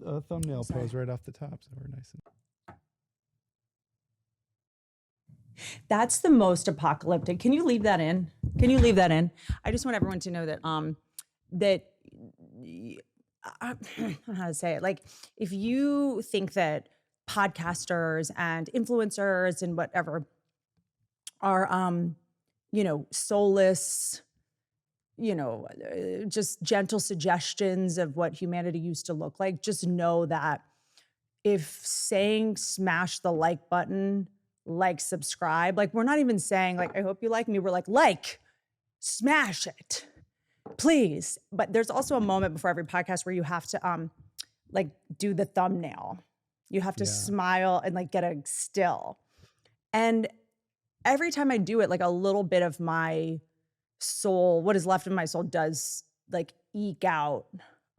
a thumbnail pose right off the top, so we're nice. That's the most apocalyptic. Can you leave that in? Can you leave that in? I just want everyone to know that I don't know how to say it. Like, if you think that podcasters and influencers and whatever are soulless, just gentle suggestions of what humanity used to look like, just know that if saying smash the like button, like, subscribe, like, we're not even saying like, I hope you like me. We're like, smash it, please. But there's also a moment before every podcast where you have to do the thumbnail. You have to smile and like get a still. And every time I do it, like a little bit of my soul, what is left of my soul, does like eke out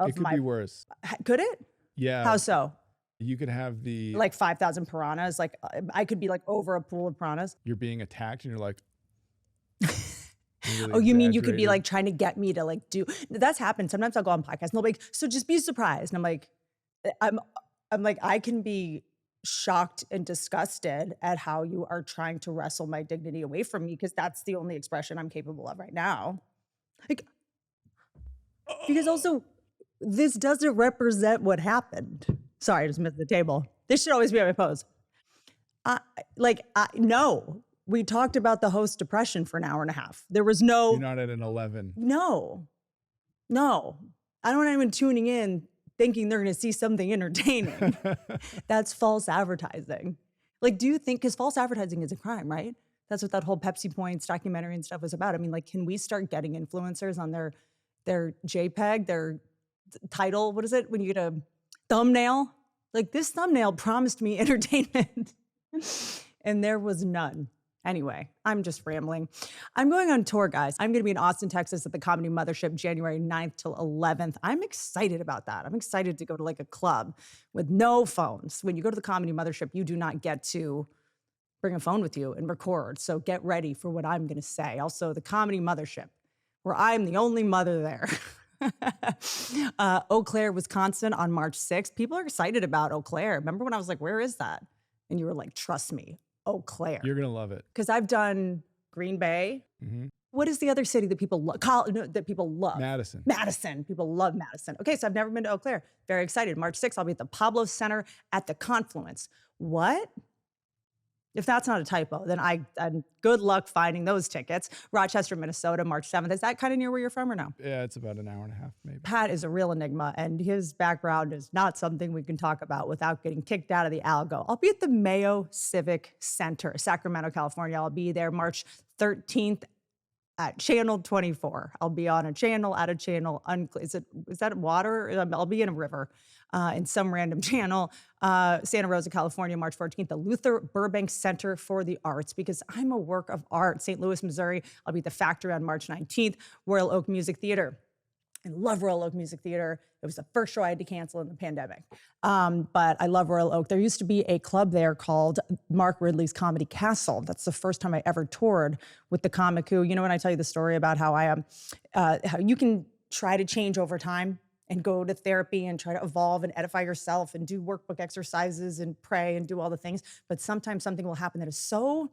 of It could be worse. Could it? Yeah. How so? You could have the like 5,000 piranhas. Like I could be like over a pool of piranhas. You're being attacked and you're like, really, oh, you mean you could be like trying to get me to like do, that's happened. Sometimes I'll go on podcasts and they'll be like, so just be surprised. And I'm like, I can be shocked and disgusted at how you are trying to wrestle my dignity away from me, because that's the only expression I'm capable of right now. Like, because also this doesn't represent what happened. Sorry, I just missed the table. This should always be on my pose. No, we talked about the host depression for an hour and a half. There was no. You're not at an 11. No. I don't want anyone tuning in thinking they're going to see something entertaining. That's false advertising. Like, do you think, because false advertising is a crime, right? That's what that whole Pepsi Points documentary and stuff was about. I mean, like, can we start getting influencers on their JPEG, their title? What is it when you get a thumbnail? Like, this thumbnail promised me entertainment and there was none. Anyway, I'm just rambling. I'm going on tour, guys. I'm going to be in Austin, Texas at the Comedy Mothership, January 9th till 11th. I'm excited about that. I'm excited to go to like a club with no phones. When you go to the Comedy Mothership, you do not get to bring a phone with you and record. So get ready for what I'm going to say. Also, the Comedy Mothership, where I'm the only mother there. Eau Claire, Wisconsin on March 6th. People are excited about Eau Claire. Remember when I was like, where is that? And you were like, trust me, Eau Claire. You're going to love it. Because I've done Green Bay. Mm-hmm. What is the other city that people love? That people love? Madison. Madison. People love Madison. Okay, so I've never been to Eau Claire. Very excited. March 6th, I'll be at the Pablo Center at the Confluence. What? If that's not a typo, then I'm good luck finding those tickets. Rochester, Minnesota, March 7th. Is that kind of near where you're from or no? Yeah, it's about an hour and a half, maybe. Pat is a real enigma, and his background is not something we can talk about without getting kicked out of the algo. I'll be at the Mayo Civic Center, Sacramento, California. I'll be there March 13th at Channel 24. I'll be on a channel, at a channel. Is that water? I'll be in a river. In some random channel, Santa Rosa, California, March 14th, the Luther Burbank Center for the Arts, because I'm a work of art. St. Louis, Missouri, I'll be at the Factory on March 19th, Royal Oak Music Theater. I love Royal Oak Music Theater. It was the first show I had to cancel in the pandemic. But I love Royal Oak. There used to be a club there called Mark Ridley's Comedy Castle. That's the first time I ever toured with the comic who, when I tell you the story about how how you can try to change over time and go to therapy and try to evolve and edify yourself and do workbook exercises and pray and do all the things. But sometimes something will happen that is so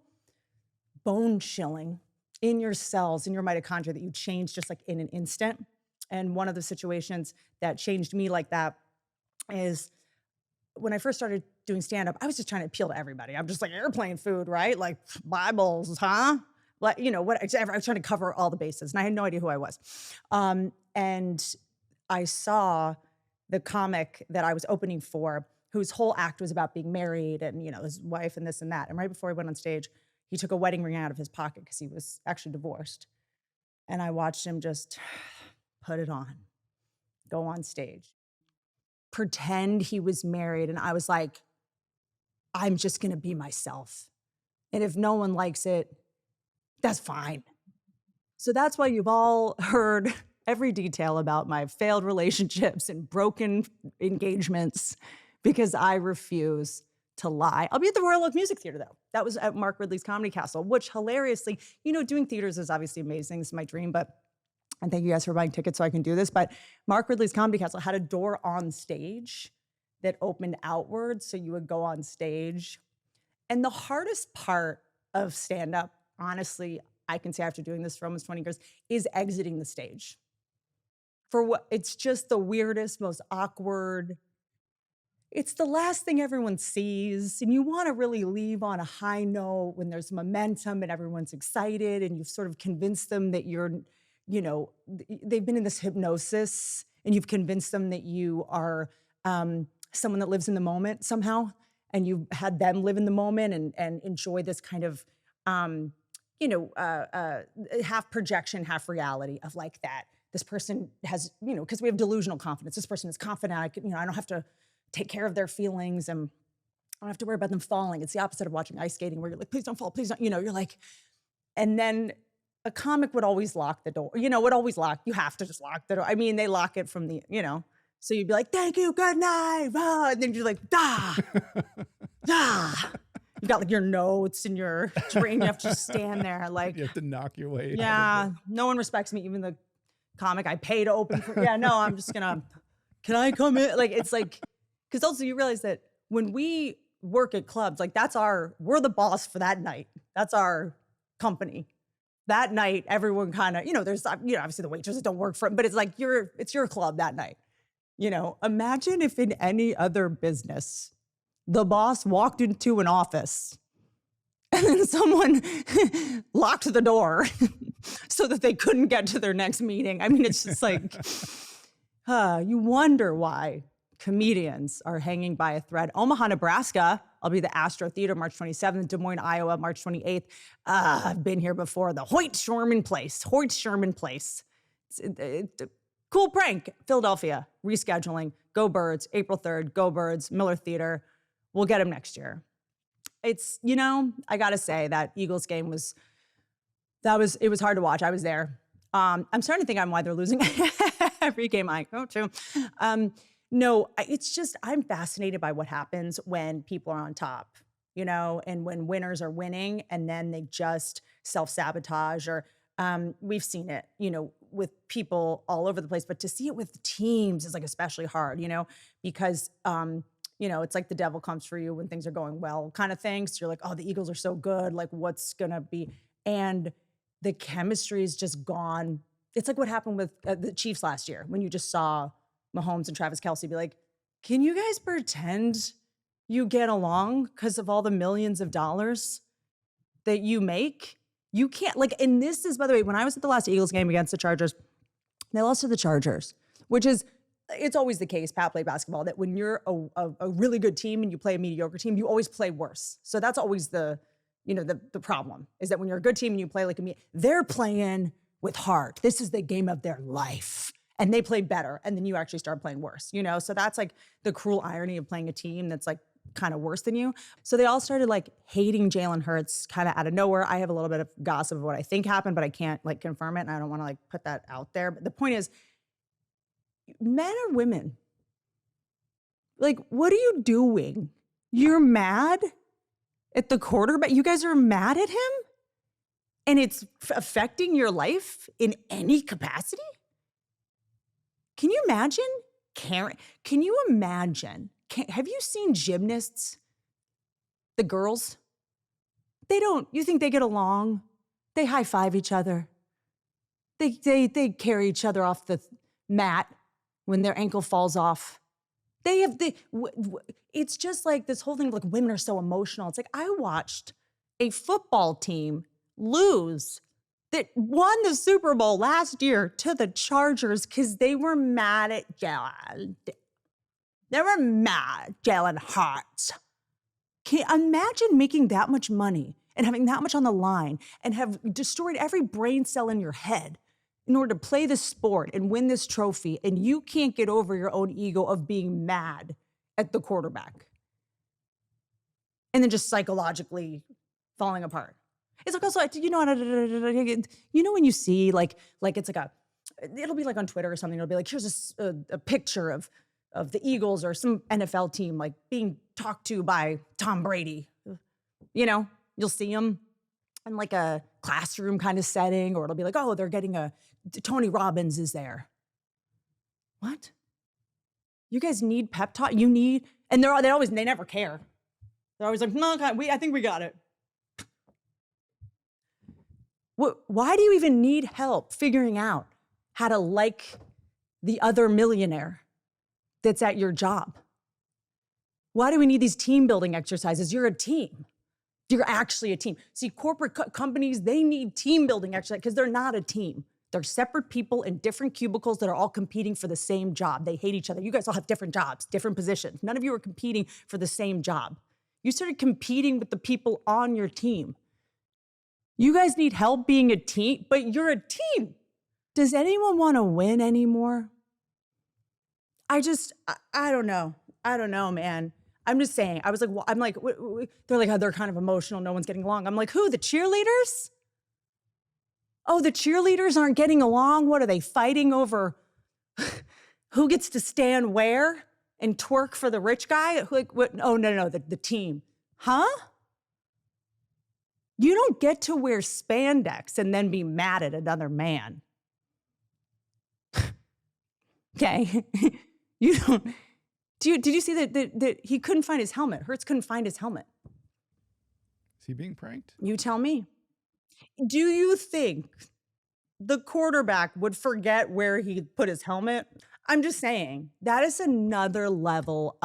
bone chilling in your cells, in your mitochondria, that you change just like in an instant. And one of the situations that changed me like that is when I first started doing stand-up, I was just trying to appeal to everybody. I'm just like, airplane food, right? Like Bibles, huh? Like, whatever. I was trying to cover all the bases and I had no idea who I was. And I saw the comic that I was opening for, whose whole act was about being married and, his wife and this and that. And right before he went on stage, he took a wedding ring out of his pocket because he was actually divorced. And I watched him just put it on, go on stage, pretend he was married. And I was like, I'm just going to be myself. And if no one likes it, that's fine. So that's why you've all heard every detail about my failed relationships and broken engagements, because I refuse to lie. I'll be at the Royal Oak Music Theater, though. That was at Mark Ridley's Comedy Castle, which hilariously, doing theaters is obviously amazing. This is my dream, and thank you guys for buying tickets so I can do this. But Mark Ridley's Comedy Castle had a door on stage that opened outwards. So you would go on stage. And the hardest part of stand-up, honestly, I can say after doing this for almost 20 years, is exiting the stage. For what it's just the weirdest, most awkward. It's the last thing everyone sees, and you wanna really leave on a high note when there's momentum and everyone's excited, and you've sort of convinced them that they've been in this hypnosis, and you've convinced them that you are, someone that lives in the moment somehow, and you've had them live in the moment and enjoy this kind of, um, half projection, half reality of like that. This person has, because we have delusional confidence. This person is confident. I don't have to take care of their feelings and I don't have to worry about them falling. It's the opposite of watching ice skating where you're like, please don't fall, please don't, you're like, and then a comic would always lock the door, you have to just lock the door. I mean, they lock it from so you'd be like, thank you, good night. Ah, and then you're like, da, da. You got like your notes and your drink. You have to just stand there like. You have to knock your way. Yeah, no one respects me, even the comic I pay to open for. Yeah, no, I'm just gonna, can I come in? Like, it's like, because also you realize that when we work at clubs, like we're the boss for that night. That's our company. That night, everyone kind of, there's, obviously the waitresses don't work for it, but it's like it's your club that night. Imagine if in any other business, the boss walked into an office and then someone locked the door so that they couldn't get to their next meeting. I mean, it's just like, you wonder why comedians are hanging by a thread. Omaha, Nebraska, I'll be the Astro Theater March 27th, Des Moines, Iowa, March 28th. I've been here before, the Hoyt Sherman Place. It's a cool prank. Philadelphia, rescheduling, go Birds, April 3rd, go Birds, Miller Theater. We'll get them next year. It's, I gotta say that Eagles game it was hard to watch. I was there. I'm starting to think I'm why they're losing every game I go to. No, it's just, I'm fascinated by what happens when people are on top, and when winners are winning and then they just self-sabotage or we've seen it, with people all over the place, but to see it with teams is like especially hard, because, it's like the devil comes for you when things are going well kind of thing. So you're like, oh, the Eagles are so good. Like what's going to be, and the chemistry is just gone. It's like what happened with the Chiefs last year when you just saw Mahomes and Travis Kelce be like, can you guys pretend you get along because of all the millions of dollars that you make? You can't, and this is, by the way, when I was at the last Eagles game against the Chargers, they lost to the Chargers, which is, it's always the case, Pat played basketball, that when you're a really good team and you play a mediocre team, you always play worse. So that's always the problem, is that when you're a good team and you play they're playing with heart. This is the game of their life. And they play better, and then you actually start playing worse, So that's like the cruel irony of playing a team that's like kind of worse than you. So they all started hating Jalen Hurts kind of out of nowhere. I have a little bit of gossip of what I think happened, but I can't confirm it, and I don't want to put that out there. But the point is, men or women, what are you doing? You're mad at the quarterback? You guys are mad at him? And it's affecting your life in any capacity? Can you imagine? Karen, can you imagine? Have you seen gymnasts? The girls? You think they get along? They high five each other. They carry each other off the mat when their ankle falls off. It's just like this whole thing of women are so emotional. It's like I watched a football team lose that won the Super Bowl last year to the Chargers because they were mad at Jalen. They were mad at Jalen Hurts. Can you imagine making that much money and having that much on the line and have destroyed every brain cell in your head in order to play this sport and win this trophy, and you can't get over your own ego of being mad at the quarterback and then just psychologically falling apart? It's also, when you see it's it'll be on Twitter or something. It'll be here's a picture of the Eagles or some NFL team being talked to by Tom Brady. You'll see them in a classroom kind of setting, or it'll be oh, they're getting Tony Robbins is there. What? You guys need pep talk? You need And they never care. They're always like, no, I think we got it. Why do you even need help figuring out how to like the other millionaire that's at your job? Why do we need these team building exercises? You're a team. You're actually a team. See, corporate companies, they need team building exercises because they're not a team. They're separate people in different cubicles that are all competing for the same job. They hate each other. You guys all have different jobs, different positions. None of you are competing for the same job. You started competing with the people on your team. You guys need help being a team, but you're a team. Does anyone want to win anymore? I don't know. I don't know, man. I'm just saying. I was like, well, I'm like, they're like, oh, they're kind of emotional. No one's getting along. I'm like, who? The cheerleaders? Oh, the cheerleaders aren't getting along? What are they fighting over? Who gets to stand where and twerk for the rich guy? Like, what? Oh, no, the team. Huh? You don't get to wear spandex and then be mad at another man. Okay. You don't. Did you see that he couldn't find his helmet? Hurts couldn't find his helmet. Is he being pranked? You tell me. Do you think the quarterback would forget where he put his helmet? I'm just saying, that is another level.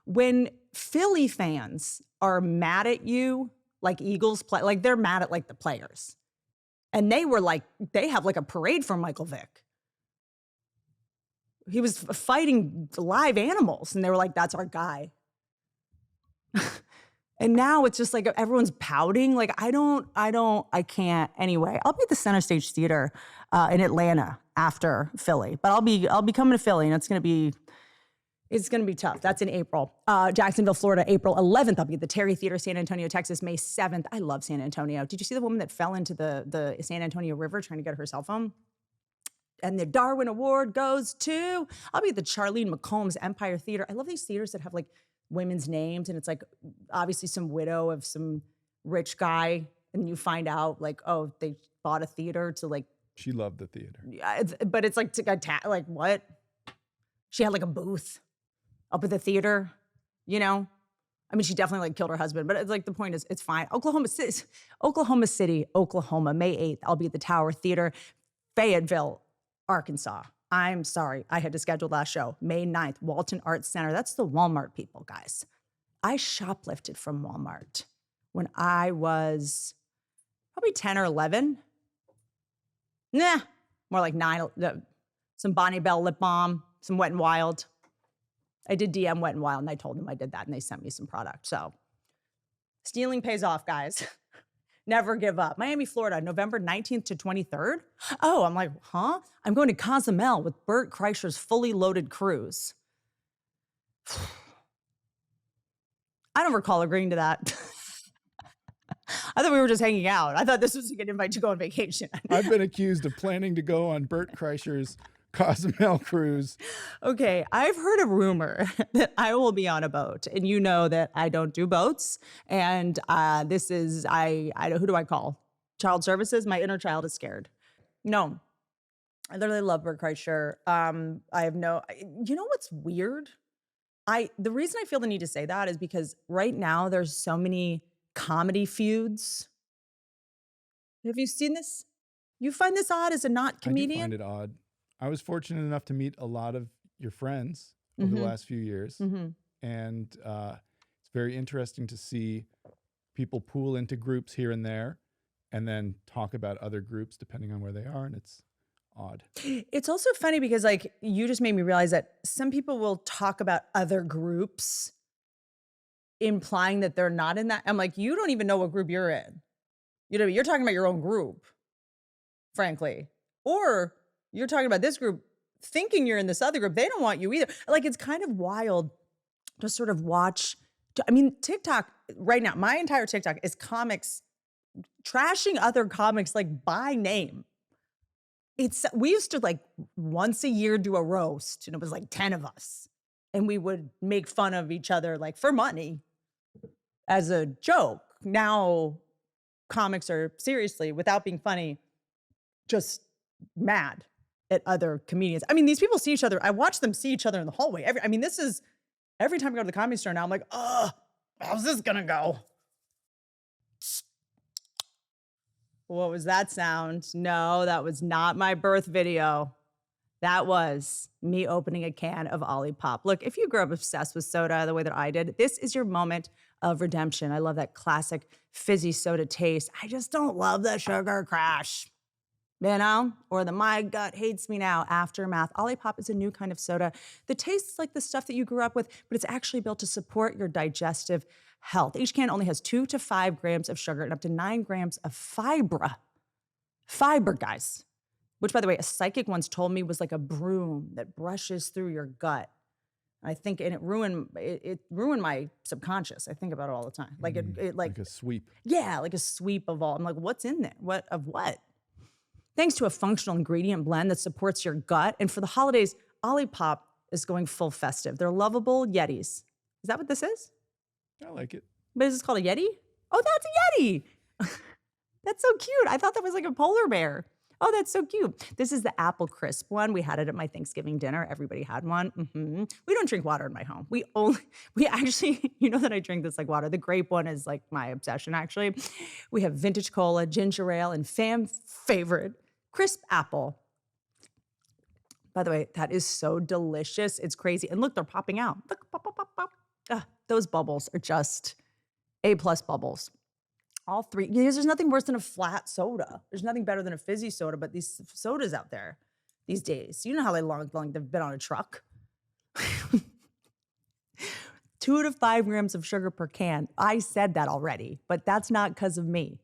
When Philly fans are mad at you, like Eagles play, like they're mad at like the players. And they have like a parade for Michael Vick. He was fighting live animals and they were like, that's our guy. And now it's just like everyone's pouting. Like, I can't. Anyway, I'll be at the Center Stage Theater in Atlanta after Philly, but I'll be coming to Philly and it's going to be tough. That's in April. Jacksonville, Florida, April 11th. I'll be at the Terry Theater, San Antonio, Texas, May 7th. I love San Antonio. Did you see the woman that fell into the San Antonio River trying to get her cell phone? And the Darwin Award goes to, I'll be at the Charlene McCombs Empire Theater. I love these theaters that have like women's names and it's like obviously some widow of some rich guy. And you find out like, oh, they bought a theater to like. She loved the theater. Yeah, but it's like, like what? She had like a booth up at the theater, you know? I mean, she definitely like killed her husband, but it's like the point is it's fine. Oklahoma City, Oklahoma, May 8th. I'll be at the Tower Theater, Fayetteville, Arkansas. I'm sorry, I had to schedule that show. May 9th, Walton Arts Center. That's the Walmart people, guys. I shoplifted from Walmart when I was probably 10 or 11. Nah, more like 9. Some Bonnie Bell lip balm, some Wet n Wild. I did DM Wet n Wild and I told them I did that and they sent me some product. So stealing pays off, guys. Never give up. Miami, Florida, November 19th to 23rd. Oh, I'm like, huh? I'm going to Cozumel with Bert Kreischer's Fully Loaded Cruise. I don't recall agreeing to that. I thought we were just hanging out. I thought this was a good invite to go on vacation. I've been accused of planning to go on Bert Kreischer's Cozumel cruise. Okay, I've heard a rumor that I will be on a boat, and you know that I don't do boats. And this is, who do I call? Child services? My inner child is scared. No, I literally love Bert Kreischer. You know what's weird? The reason I feel the need to say that is because right now there's so many comedy feuds. Have you seen this? You find this odd as a not comedian? I do find it odd. I was fortunate enough to meet a lot of your friends over the last few years. And it's very interesting to see people pool into groups here and there and then talk about other groups depending on where they are. And it's odd. It's also funny because like you just made me realize that some people will talk about other groups implying that they're not in that. I'm like, you don't even know what group you're in. You know, you're talking about your own group, frankly. Or you're talking about this group thinking you're in this other group. They don't want you either. Like, it's kind of wild to sort of watch. I mean, TikTok right now, my entire TikTok is comics trashing other comics like by name. We used to like once a year do a roast and it was like 10 of us. And we would make fun of each other like for money as a joke. Now comics are seriously, without being funny, just mad at other comedians. I mean, these people see each other. I watch them see each other in the hallway. This is Every time I go to the Comedy Store now, I'm like, oh, how's this gonna go? What was that sound? No, that was not my birth video. That was me opening a can of OLIPOP. Look, if you grew up obsessed with soda the way that I did, this is your moment of redemption. I love that classic fizzy soda taste. I just don't love the sugar crash, or the my gut hates me now aftermath. OLIPOP is a new kind of soda that tastes like the stuff that you grew up with, but it's actually built to support your digestive health. Each can only has 2 to 5 grams of sugar and up to 9 grams of fiber. Fiber, guys. Which, by the way, a psychic once told me was like a broom that brushes through your gut. I think, and it ruined my subconscious. I think about it all the time. Like like a sweep. Yeah, like a sweep of all. I'm like, what's in there? What? Thanks to a functional ingredient blend that supports your gut. And for the holidays, OLIPOP is going full festive. They're lovable Yetis. Is that what this is? I like it. But is this called a Yeti? Oh, that's a Yeti. That's so cute. I thought that was like a polar bear. Oh, that's so cute. This is the apple crisp one. We had it at my Thanksgiving dinner. Everybody had one. We don't drink water in my home. We actually, you know that I drink this like water. The grape one is like my obsession, actually. We have vintage cola, ginger ale, and fan favorite, crisp apple. By the way, that is so delicious. It's crazy. And look, they're popping out. Look, pop, pop, pop, pop. Those bubbles are just A+ bubbles. All three, because there's nothing worse than a flat soda. There's nothing better than a fizzy soda, but these sodas out there these days, you know how long they've been on a truck. 2 to 5 grams of sugar per can. I said that already, but that's not because of me.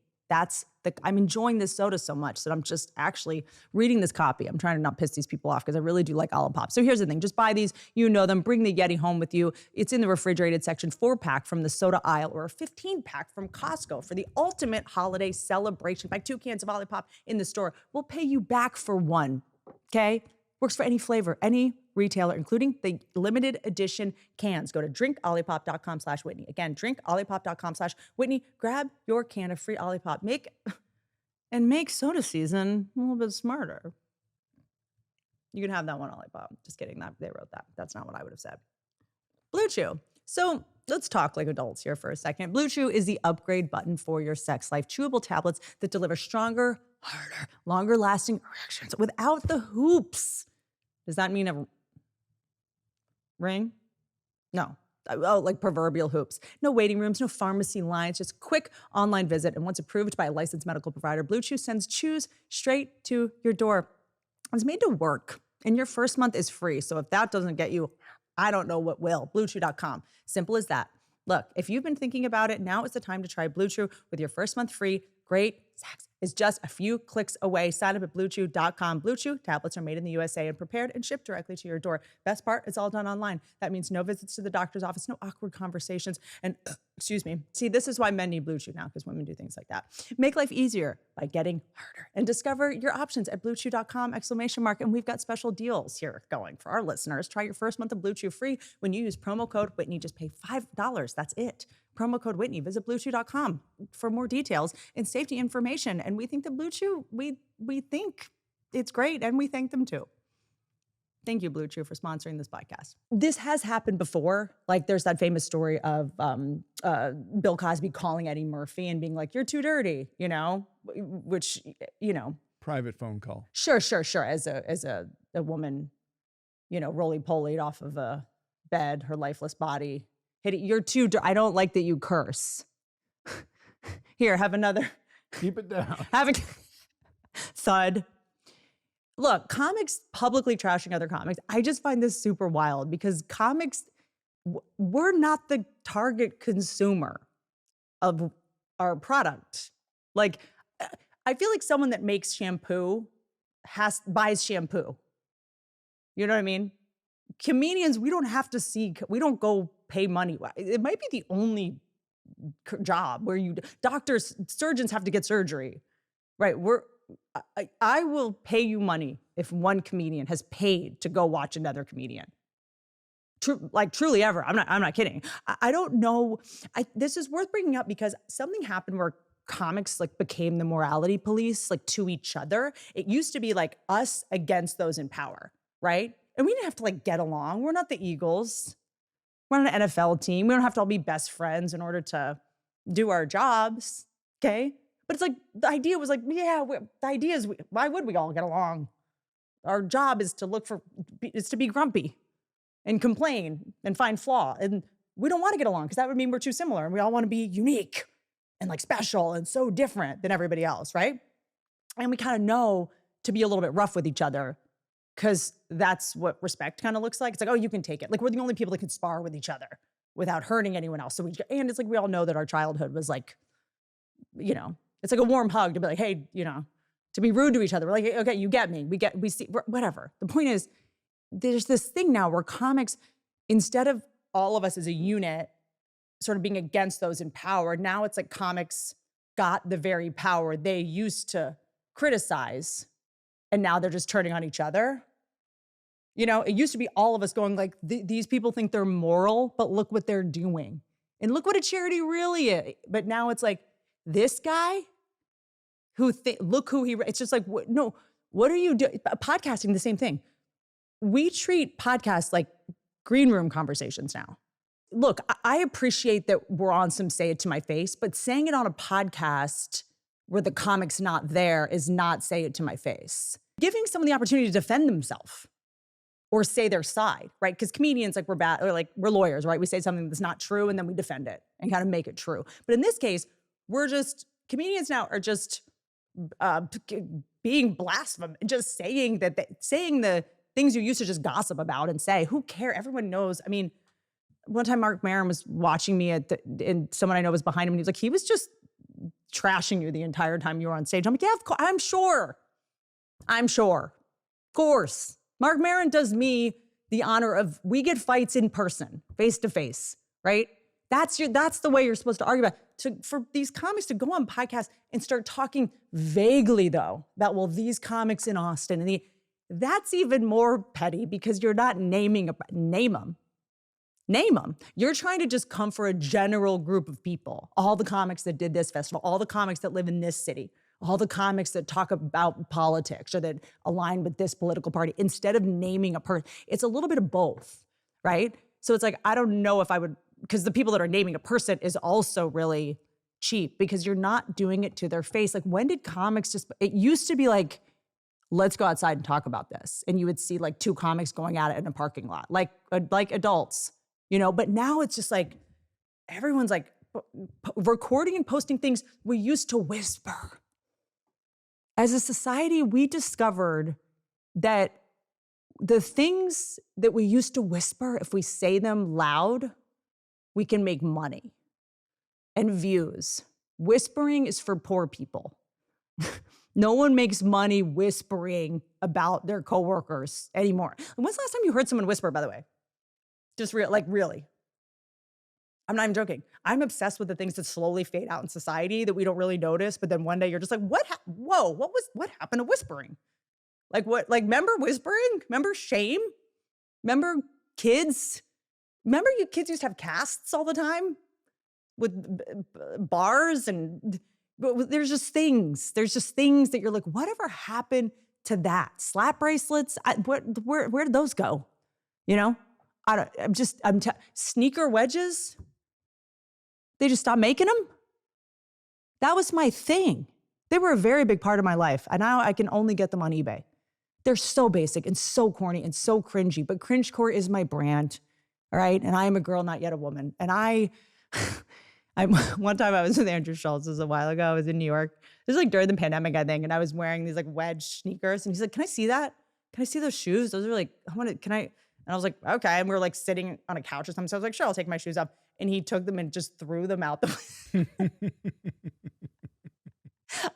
I'm enjoying this soda so much that I'm just actually reading this copy. I'm trying to not piss these people off because I really do like OLIPOP. So here's the thing. Just buy these. You know them. Bring the Yeti home with you. It's in the refrigerated section, 4-pack from the soda aisle or a 15-pack from Costco for the ultimate holiday celebration. Buy 2 cans of OLIPOP in the store. We'll pay you back for 1, okay? Works for any flavor, any retailer, including the limited edition cans. Go to drinkolipop.com/Whitney. Again, drinkolipop.com/Whitney. Grab your can of free OLIPOP. Make soda season a little bit smarter. You can have that one OLIPOP. Just kidding. They wrote that. That's not what I would have said. Blue Chew. So let's talk like adults here for a second. Blue Chew is the upgrade button for your sex life. Chewable tablets that deliver stronger, harder, longer lasting erections without the hoops. Does that mean a ring? No. Oh, like proverbial hoops. No waiting rooms, no pharmacy lines, just quick online visit. And once approved by a licensed medical provider, Blue Chew sends chews straight to your door. It's made to work, and your first month is free. So if that doesn't get you, I don't know what will. BlueChew.com. Simple as that. Look, if you've been thinking about it, now is the time to try Blue Chew with your first month free. Great sex is just a few clicks away. Sign up at BlueChew.com. Blue Chew tablets are made in the USA and prepared and shipped directly to your door. Best part, it's all done online. That means no visits to the doctor's office, no awkward conversations, and excuse me. See, this is why men need Blue Chew now, because women do things like that. Make life easier by getting harder and discover your options at BlueChew.com, ! And we've got special deals here going for our listeners. Try your first month of Blue Chew free when you use promo code Whitney. Just pay $5. That's it. Promo code Whitney. Visit BlueChew.com for more details and safety information. And we think that Blue Chew, we think it's great, and we thank them too. Thank you, Blue Chew, for sponsoring this podcast. This has happened before. Like, there's that famous story of Bill Cosby calling Eddie Murphy and being like, "You're too dirty," which, Private phone call. Sure. As a woman, roly-polied off of a bed, her lifeless body. You're too, I don't like that you curse. Here, have another. Keep it down. Have a thud. Look, comics publicly trashing other comics. I just find this super wild because comics, we're not the target consumer of our product. Like, I feel like someone that makes shampoo buys shampoo. You know what I mean? Comedians, we don't have to we don't go pay money. It might be the only job where doctors, surgeons have to get surgery, right? I will pay you money if one comedian has paid to go watch another comedian. Truly ever. I'm not kidding. I don't know. This is worth bringing up because something happened where comics became the morality police to each other. It used to be us against those in power, right? And we didn't have to get along. We're not the Eagles. We're on an NFL team. We don't have to all be best friends in order to do our jobs, okay? But it's like, the idea was like, the idea is, why would we all get along? Our job is to be grumpy and complain and find flaw. And we don't want to get along because that would mean we're too similar. And we all want to be unique and like special and so different than everybody else, right? And we kind of know to be a little bit rough with each other because that's what respect kind of looks like. It's like, oh, you can take it. Like we're the only people that can spar with each other without hurting anyone else. And it's like, we all know that our childhood was like, it's like a warm hug to be like, hey, to be rude to each other. We're like, okay, you get me. We see, whatever. The point is, there's this thing now where comics, instead of all of us as a unit sort of being against those in power, now it's like comics got the very power they used to criticize, and now they're just turning on each other. It used to be all of us going like, these people think they're moral, but look what they're doing. And look what a charity really is. But now it's like, this guy look who it's just like, what are you doing? Podcasting, the same thing. We treat podcasts like green room conversations now. Look, I appreciate that we're on some say it to my face, but saying it on a podcast where the comic's not there is not say it to my face. Giving someone the opportunity to defend themselves or say their side, right? Because comedians, like we're bad, or like we're lawyers, right? We say something that's not true and then we defend it and kind of make it true. But in this case, comedians now are just being blasphemous, just saying the things you used to just gossip about and say. Who cares? Everyone knows. I mean, one time Mark Maron was watching me and someone I know was behind him, and he was like, he was just trashing you the entire time you were on stage. I'm like, yeah, of course, I'm sure. Of course. Mark Maron does me the honor of, we get fights in person, face to face, right? That's the way you're supposed to argue about. For these comics to go on podcasts and start talking vaguely though about, well, these comics in Austin, and that's even more petty because you're not name them. You're trying to just come for a general group of people. All the comics that did this festival, all the comics that live in this city, all the comics that talk about politics or that align with this political party, instead of naming a person. It's a little bit of both, right? So it's like, I don't know if I would, because the people that are naming a person is also really cheap because you're not doing it to their face. Like, when did comics it used to be like, let's go outside and talk about this. And you would see like two comics going at it in a parking lot, like adults, but now it's just like, everyone's like recording and posting things we used to whisper. As a society, we discovered that the things that we used to whisper, if we say them loud, we can make money and views. Whispering is for poor people. No one makes money whispering about their coworkers anymore. When's the last time you heard someone whisper, by the way? Just really. I'm not even joking. I'm obsessed with the things that slowly fade out in society that we don't really notice. But then one day you're just like, what happened to whispering? Like what? Like, remember whispering? Remember shame? Remember kids? Remember you kids used to have casts all the time with bars, and there's just things that you're like, whatever happened to that? Slap bracelets? Where did those go? Sneaker wedges? They just stopped making them? That was my thing. They were a very big part of my life. And now I can only get them on eBay. They're so basic and so corny and so cringy, but cringecore is my brand. All right. And I am a girl, not yet a woman. And one time I was with Andrew Schultz, this was a while ago. I was in New York. This was like during the pandemic, I think. And I was wearing these like wedge sneakers. And he's like, can I see that? Can I see those shoes? Those are like, And I was like, okay. And we were like sitting on a couch or something. So I was like, sure, I'll take my shoes off. And he took them and just threw them out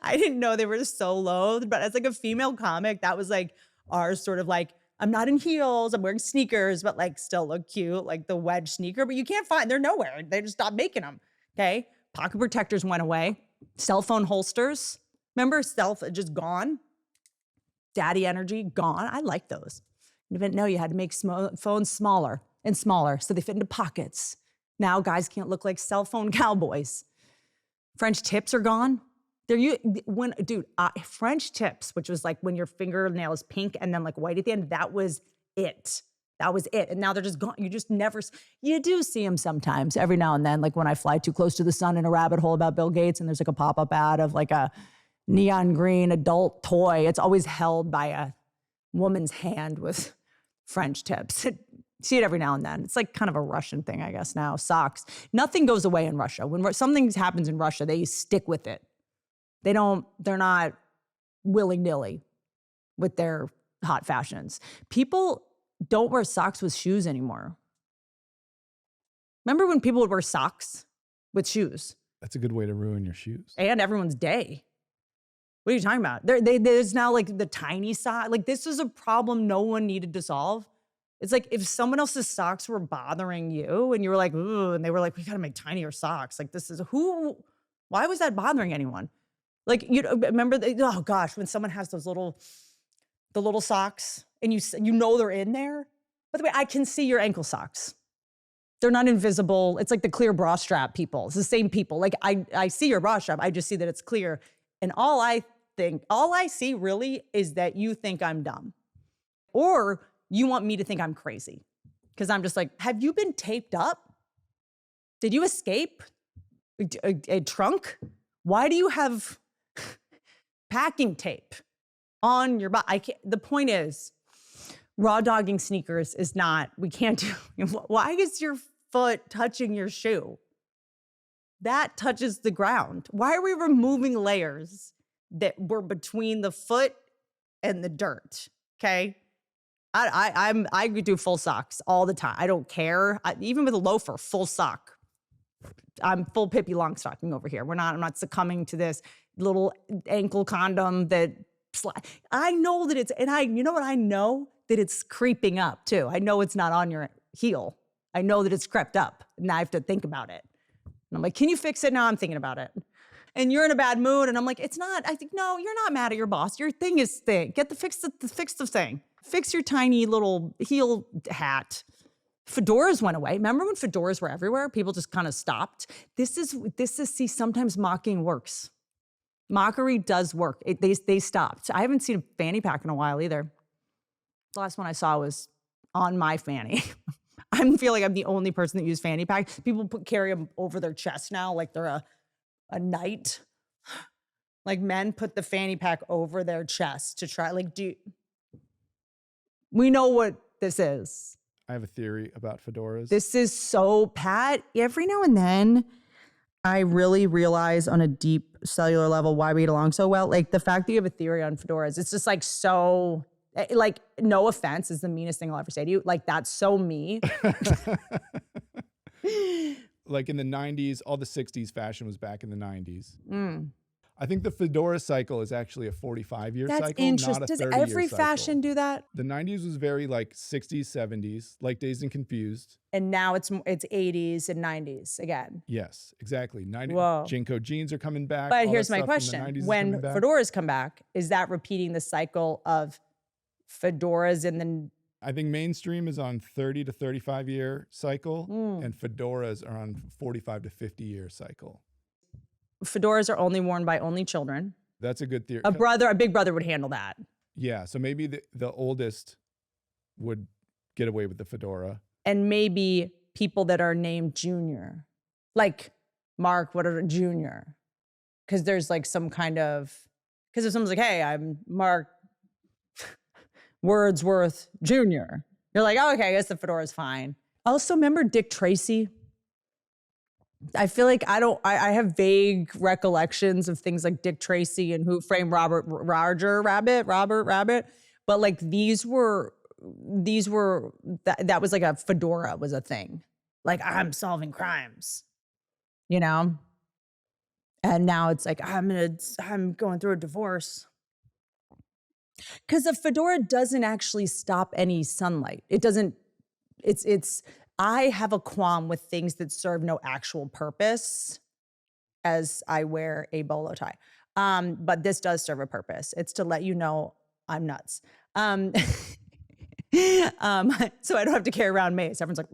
I didn't know they were so low, but as like a female comic, that was like our sort of like, I'm not in heels, I'm wearing sneakers, but like still look cute, like the wedge sneaker, but you can't find, they're nowhere. They just stopped making them, okay? Pocket protectors went away. Cell phone holsters, remember? Just gone. Daddy energy, gone. I like those. You didn't know you had to make phones smaller and smaller so they fit into pockets. Now guys can't look like cell phone cowboys. French tips are gone. French tips, which was like when your fingernail is pink and then like white at the end, that was it. That was it. And now they're just gone. You just never, you do see them sometimes every now and then. Like when I fly too close to the sun in a rabbit hole about Bill Gates and there's like a pop-up ad of like a neon green adult toy. It's always held by a woman's hand with French tips. See it every now and then. It's like kind of a Russian thing, I guess now. Socks. Nothing goes away in Russia. When something happens in Russia, they stick with it. They're not willy-nilly with their hot fashions. People don't wear socks with shoes anymore. Remember when people would wear socks with shoes? That's a good way to ruin your shoes. And everyone's day. What are you talking about? There's now like the tiny sock. Like this is a problem no one needed to solve. It's like if someone else's socks were bothering you and you were like, ooh, and they were like, we gotta make tinier socks. Like why was that bothering anyone? Like, you remember, oh gosh, when someone has the little socks and you know they're in there. By the way, I can see your ankle socks. They're not invisible. It's like the clear bra strap people. It's the same people. Like I see your bra strap. I just see that it's clear. And all I see really is that you think I'm dumb. Or you want me to think I'm crazy. Because I'm just like, have you been taped up? Did you escape a trunk? Why do you have packing tape on your body? The point is, raw dogging sneakers is not, we can't do, why is your foot touching your shoe? That touches the ground. Why are we removing layers that were between the foot and the dirt? Okay. I do full socks all the time. I don't care. Even with a loafer, full sock. I'm full Pippi Longstocking over here. I'm not succumbing to this little ankle condom that I know that you know what? I know that it's creeping up too. I know it's not on your heel. I know that it's crept up and I have to think about it. And I'm like, can you fix it? Now I'm thinking about it. And you're in a bad mood. And I'm like, it's not. I think, no, you're not mad at your boss. Your thing is thing. Fix the thing. Fix your tiny little heel hat. Fedoras went away. Remember when fedoras were everywhere? People just kind of stopped. This is see, sometimes mocking works. Mockery does work. They stopped. I haven't seen a fanny pack in a while either. The last one I saw was on my fanny. I feel like I'm the only person that uses fanny packs. People carry them over their chest now like they're a knight. Like men put the fanny pack over their chest to try, we know what this is. I have a theory about fedoras. This is so, Pat, every now and then, I really realize on a deep cellular level why we get along so well. Like the fact that you have a theory on fedoras, it's just like so, like no offense is the meanest thing I'll ever say to you. Like that's so me. Like in the 90s, all the 60s fashion was back in the 90s. I think the fedora cycle is actually a 45-year cycle, That's interesting. not a 30-year cycle. Does every fashion do that? The 90s was very like 60s, 70s, like Dazed and Confused. And now it's 80s and 90s again. Yes, exactly. Whoa. Jinko jeans are coming back. But here's my question. When fedoras come back, is that repeating the cycle of fedoras in the... I think mainstream is on 30 to 35-year cycle, and fedoras are on 45 to 50-year cycle. Fedoras are only worn by only children. That's a good theory. A big brother would handle that. Yeah, so maybe the oldest would get away with the fedora. And maybe people that are named Junior, like Mark, what are Junior? Because there's like some kind of, because if someone's like, hey, I'm Mark Wordsworth Jr., you're like, oh, okay, I guess the fedora's fine. Also, remember Dick Tracy? I feel like I have vague recollections of things like Dick Tracy and Who Framed Robert Rabbit. But like these were, that was like a fedora was a thing. Like I'm solving crimes, you know? And now it's like, I'm going through a divorce. Because a fedora doesn't actually stop any sunlight. It doesn't, I have a qualm with things that serve no actual purpose as I wear a bolo tie. But this does serve a purpose. It's to let you know I'm nuts. So I don't have to carry around mace. Everyone's like,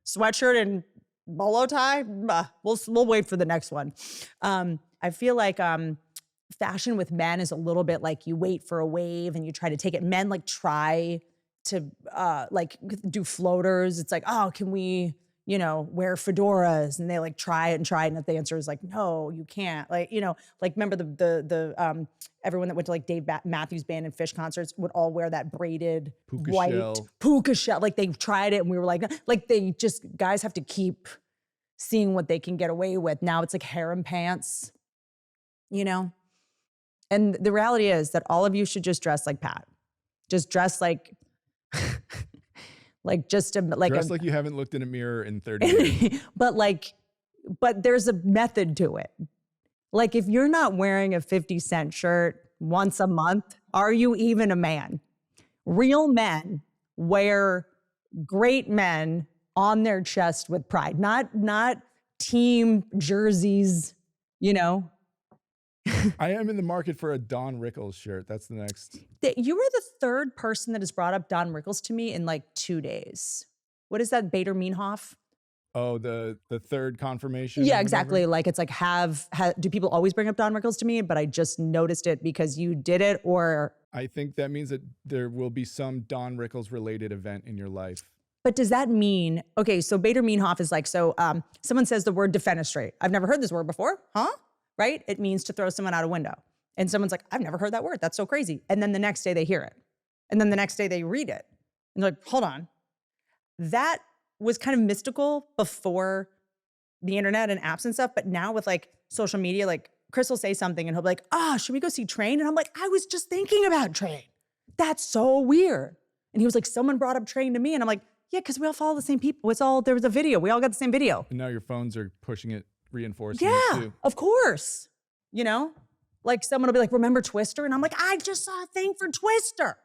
sweatshirt and bolo tie? We'll wait for the next one. I feel like fashion with men is a little bit like you wait for a wave and you try to take it. Men like try like do floaters. It's like, oh, can we, wear fedoras? And they like try it. And if the answer is like, no, you can't. Like, like remember the everyone that went to like Dave Matthews Band and Fish concerts would all wear that braided puka shell. Like they tried it and we were like guys have to keep seeing what they can get away with. Now it's like harem pants, And the reality is that all of you should just dress like Pat. Just dress like, dress like you haven't looked in a mirror in 30 years. but there's a method to it. Like if you're not wearing a 50-cent shirt once a month, are you even a man? Real men wear great men on their chest with pride, not team jerseys, I am in the market for a Don Rickles shirt. That's the next. You were the third person that has brought up Don Rickles to me in like 2 days. What is that, Bader Meinhof? Oh, the third confirmation? Yeah, exactly. Like it's like do people always bring up Don Rickles to me? But I just noticed it because you did it, or... I think that means that there will be some Don Rickles related event in your life. But does that mean, okay, so Bader Meinhof is like, someone says the word defenestrate. I've never heard this word before, huh? Right? It means to throw someone out a window. And someone's like, I've never heard that word. That's so crazy. And then the next day they hear it. And then the next day they read it. And they're like, hold on. That was kind of mystical before the internet and apps and stuff. But now with like social media, like Chris will say something and he'll be like, should we go see Train? And I'm like, I was just thinking about Train. That's so weird. And he was like, someone brought up Train to me. And I'm like, yeah, because we all follow the same people. There was a video. We all got the same video. And now your phones are pushing it, reinforcing it too. Of course. Like someone will be like, remember Twister? And I'm like, I just saw a thing for Twister.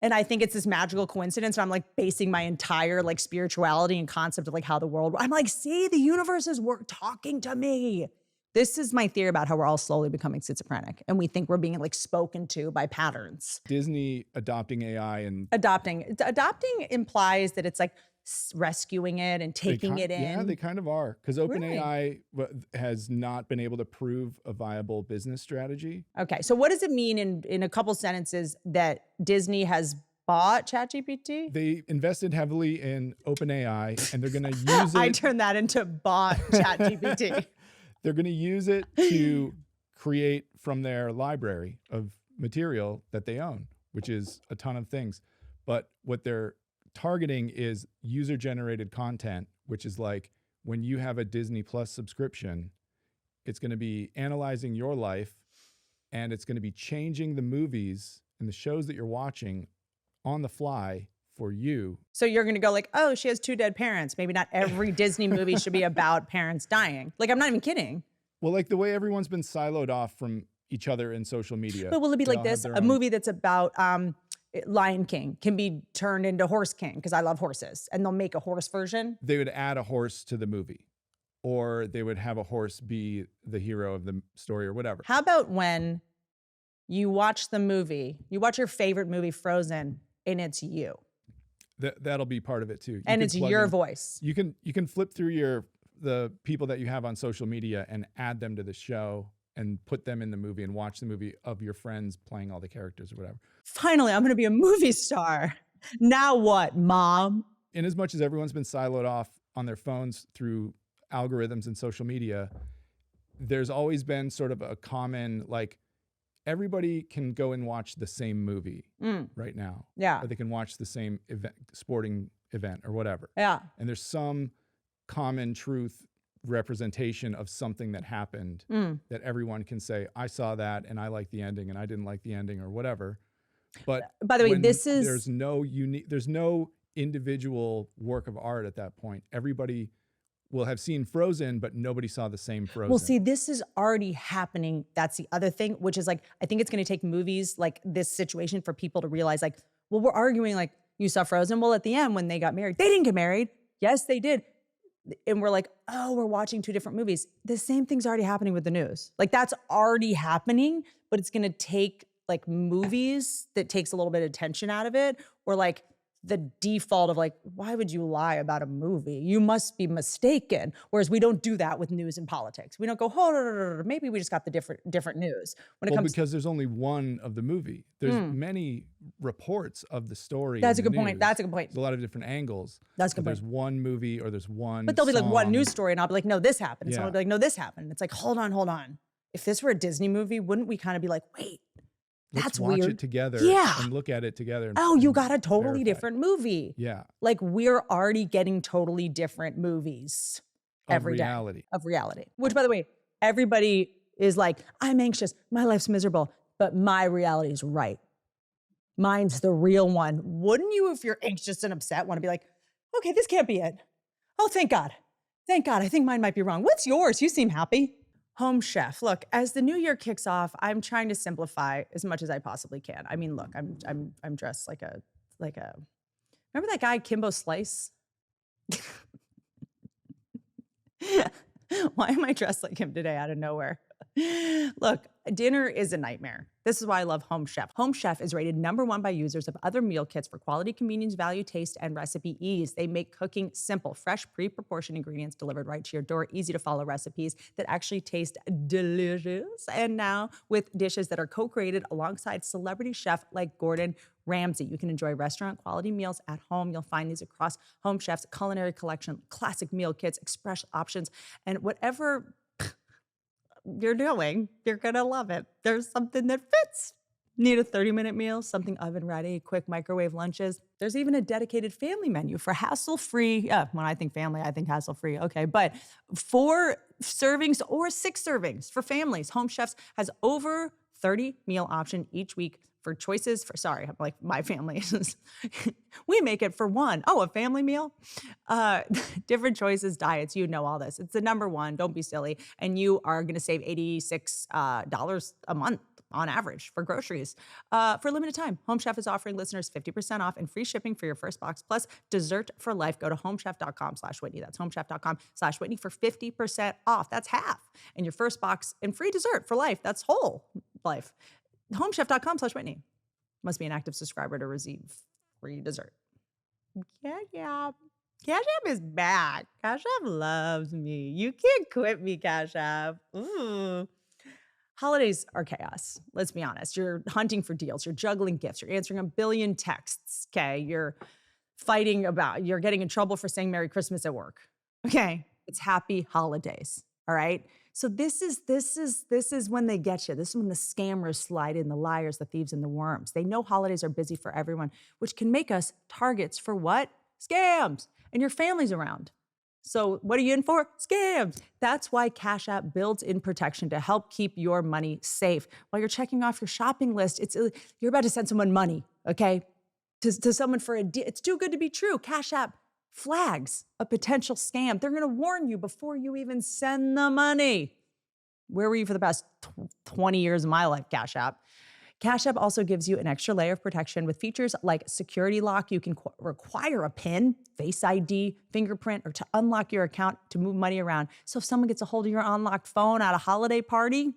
And I think it's this magical coincidence. And I'm like basing my entire like spirituality and concept of like how the world, I'm like, see, the universe is talking to me. This is my theory about how we're all slowly becoming schizophrenic. And we think we're being like spoken to by patterns. Disney adopting AI and... Adopting implies that it's like rescuing it and taking it in. Yeah, they kind of are. Because OpenAI has not been able to prove a viable business strategy. Okay, so what does it mean in a couple sentences that Disney has bought ChatGPT? They invested heavily in OpenAI and they're going to use it... I turned that into bought ChatGPT. They're going to use it to create from their library of material that they own, which is a ton of things. But what they're targeting is user-generated content, which is like when you have a Disney Plus subscription, it's going to be analyzing your life and it's going to be changing the movies and the shows that you're watching on the fly for you. So you're going to go like, oh, she has 2 dead parents. Maybe not every Disney movie should be about parents dying. Like, I'm not even kidding. Well, like the way everyone's been siloed off from each other in social media. But will it be like this? A movie that's about Lion King can be turned into Horse King because I love horses, and they'll make a horse version. They would add a horse to the movie, or they would have a horse be the hero of the story or whatever. How about when you watch the movie, you watch your favorite movie, Frozen, and it's you? That'll be part of it too. And it's your voice. You can flip through the people that you have on social media and add them to the show and put them in the movie and watch the movie of your friends playing all the characters or whatever. Finally, I'm going to be a movie star. Now what, Mom? In as much as everyone's been siloed off on their phones through algorithms and social media, there's always been sort of a common, like, everybody can go and watch the same movie right now. Yeah. Or they can watch the same event, sporting event or whatever. Yeah. And there's some common truth representation of something that happened that everyone can say, I saw that and I liked the ending and I didn't like the ending or whatever. But by the way, there's no individual work of art at that point. Everybody will have seen Frozen, but nobody saw the same Frozen. Well, see, this is already happening. That's the other thing, which is like, I think it's going to take movies like this situation for people to realize like, well, we're arguing like, you saw Frozen. Well, at the end, when they got married, they didn't get married. Yes, they did. And we're like, oh, we're watching 2 different movies. The same thing's already happening with the news. Like that's already happening, but it's going to take like movies that takes a little bit of tension out of it, or like the default of like, why would you lie about a movie? You must be mistaken. Whereas we don't do that with news and politics. We don't go, oh, maybe we just got the different news. When it comes because there's only one of the movie. There's many reports of the story. That's a good news. point. That's a good point. There's a lot of different angles. That's a good point. There's one movie or there's one But there'll be like one song. news story and I'll be like, no, this happened. And Yeah. someone will be like, no, this happened. It's like, hold on. If this were a Disney movie, wouldn't we kind of be like, wait, Let's that's watch weird. it together and look at it together. And, Oh, you and got a totally verify. different movie. Yeah. Like we're already getting totally different movies every day of reality. Which, by the way, everybody is like, I'm anxious. My life's miserable. But my reality is right. Mine's the real one. Wouldn't you, if you're anxious and upset, want to be like, okay, this can't be it. Oh, thank God. Thank God. I think mine might be wrong. What's yours? You seem happy. Home Chef. Look, as the new year kicks off, I'm trying to simplify as much as I possibly can. I mean, look, I'm dressed like a remember that guy Kimbo Slice? Why am I dressed like him today out of nowhere? Look, dinner is a nightmare. This is why I love Home Chef. Home Chef is rated #1 by users of other meal kits for quality, convenience, value, taste, and recipe ease. They make cooking simple, fresh, pre-proportioned ingredients delivered right to your door, easy to follow recipes that actually taste delicious. And now with dishes that are co-created alongside celebrity chef like Gordon Ramsay. You can enjoy restaurant quality meals at home. You'll find these across Home Chef's culinary collection, classic meal kits, express options, and whatever you're doing, you're gonna love it. There's something that fits. Need a 30-minute meal, something oven ready, quick microwave lunches. There's even a dedicated family menu for hassle-free. When I think family, I think hassle-free. Okay, but 4 servings or 6 servings for families. Home Chefs has over 30 meal option each week for choices for, sorry, I'm like my family. We make it for one. Oh, a family meal? Different choices, diets, you know all this. It's the #1, don't be silly. And you are gonna save $86 a month on average for groceries. For a limited time, Home Chef is offering listeners 50% off and free shipping for your first box, plus dessert for life. Go to homechef.com/Whitney. That's homechef.com/Whitney for 50% off. That's half. And your first box and free dessert for life. That's whole life. Homechef.com/Whitney. Must be an active subscriber to receive free dessert. Cash App. Cash App is back. Cash App loves me. You can't quit me, Cash App. Ooh. Holidays are chaos. Let's be honest. You're hunting for deals. You're juggling gifts. You're answering a billion texts. Okay. You're getting in trouble for saying Merry Christmas at work. Okay. It's happy holidays. All right. So this is when they get you. This is when the scammers slide in, the liars, the thieves, and the worms. They know holidays are busy for everyone, which can make us targets for what? Scams. And your family's around. So what are you in for? Scams. That's why Cash App builds in protection to help keep your money safe. While you're checking off your shopping list, you're about to send someone money, okay? To someone for a deal. It's too good to be true. Cash App flags a potential scam. They're gonna warn you before you even send the money. Where were you for the past 20 years of my life, Cash App? Cash App also gives you an extra layer of protection with features like security lock. You can require a PIN, Face ID, fingerprint, or to unlock your account to move money around. So if someone gets a hold of your unlocked phone at a holiday party,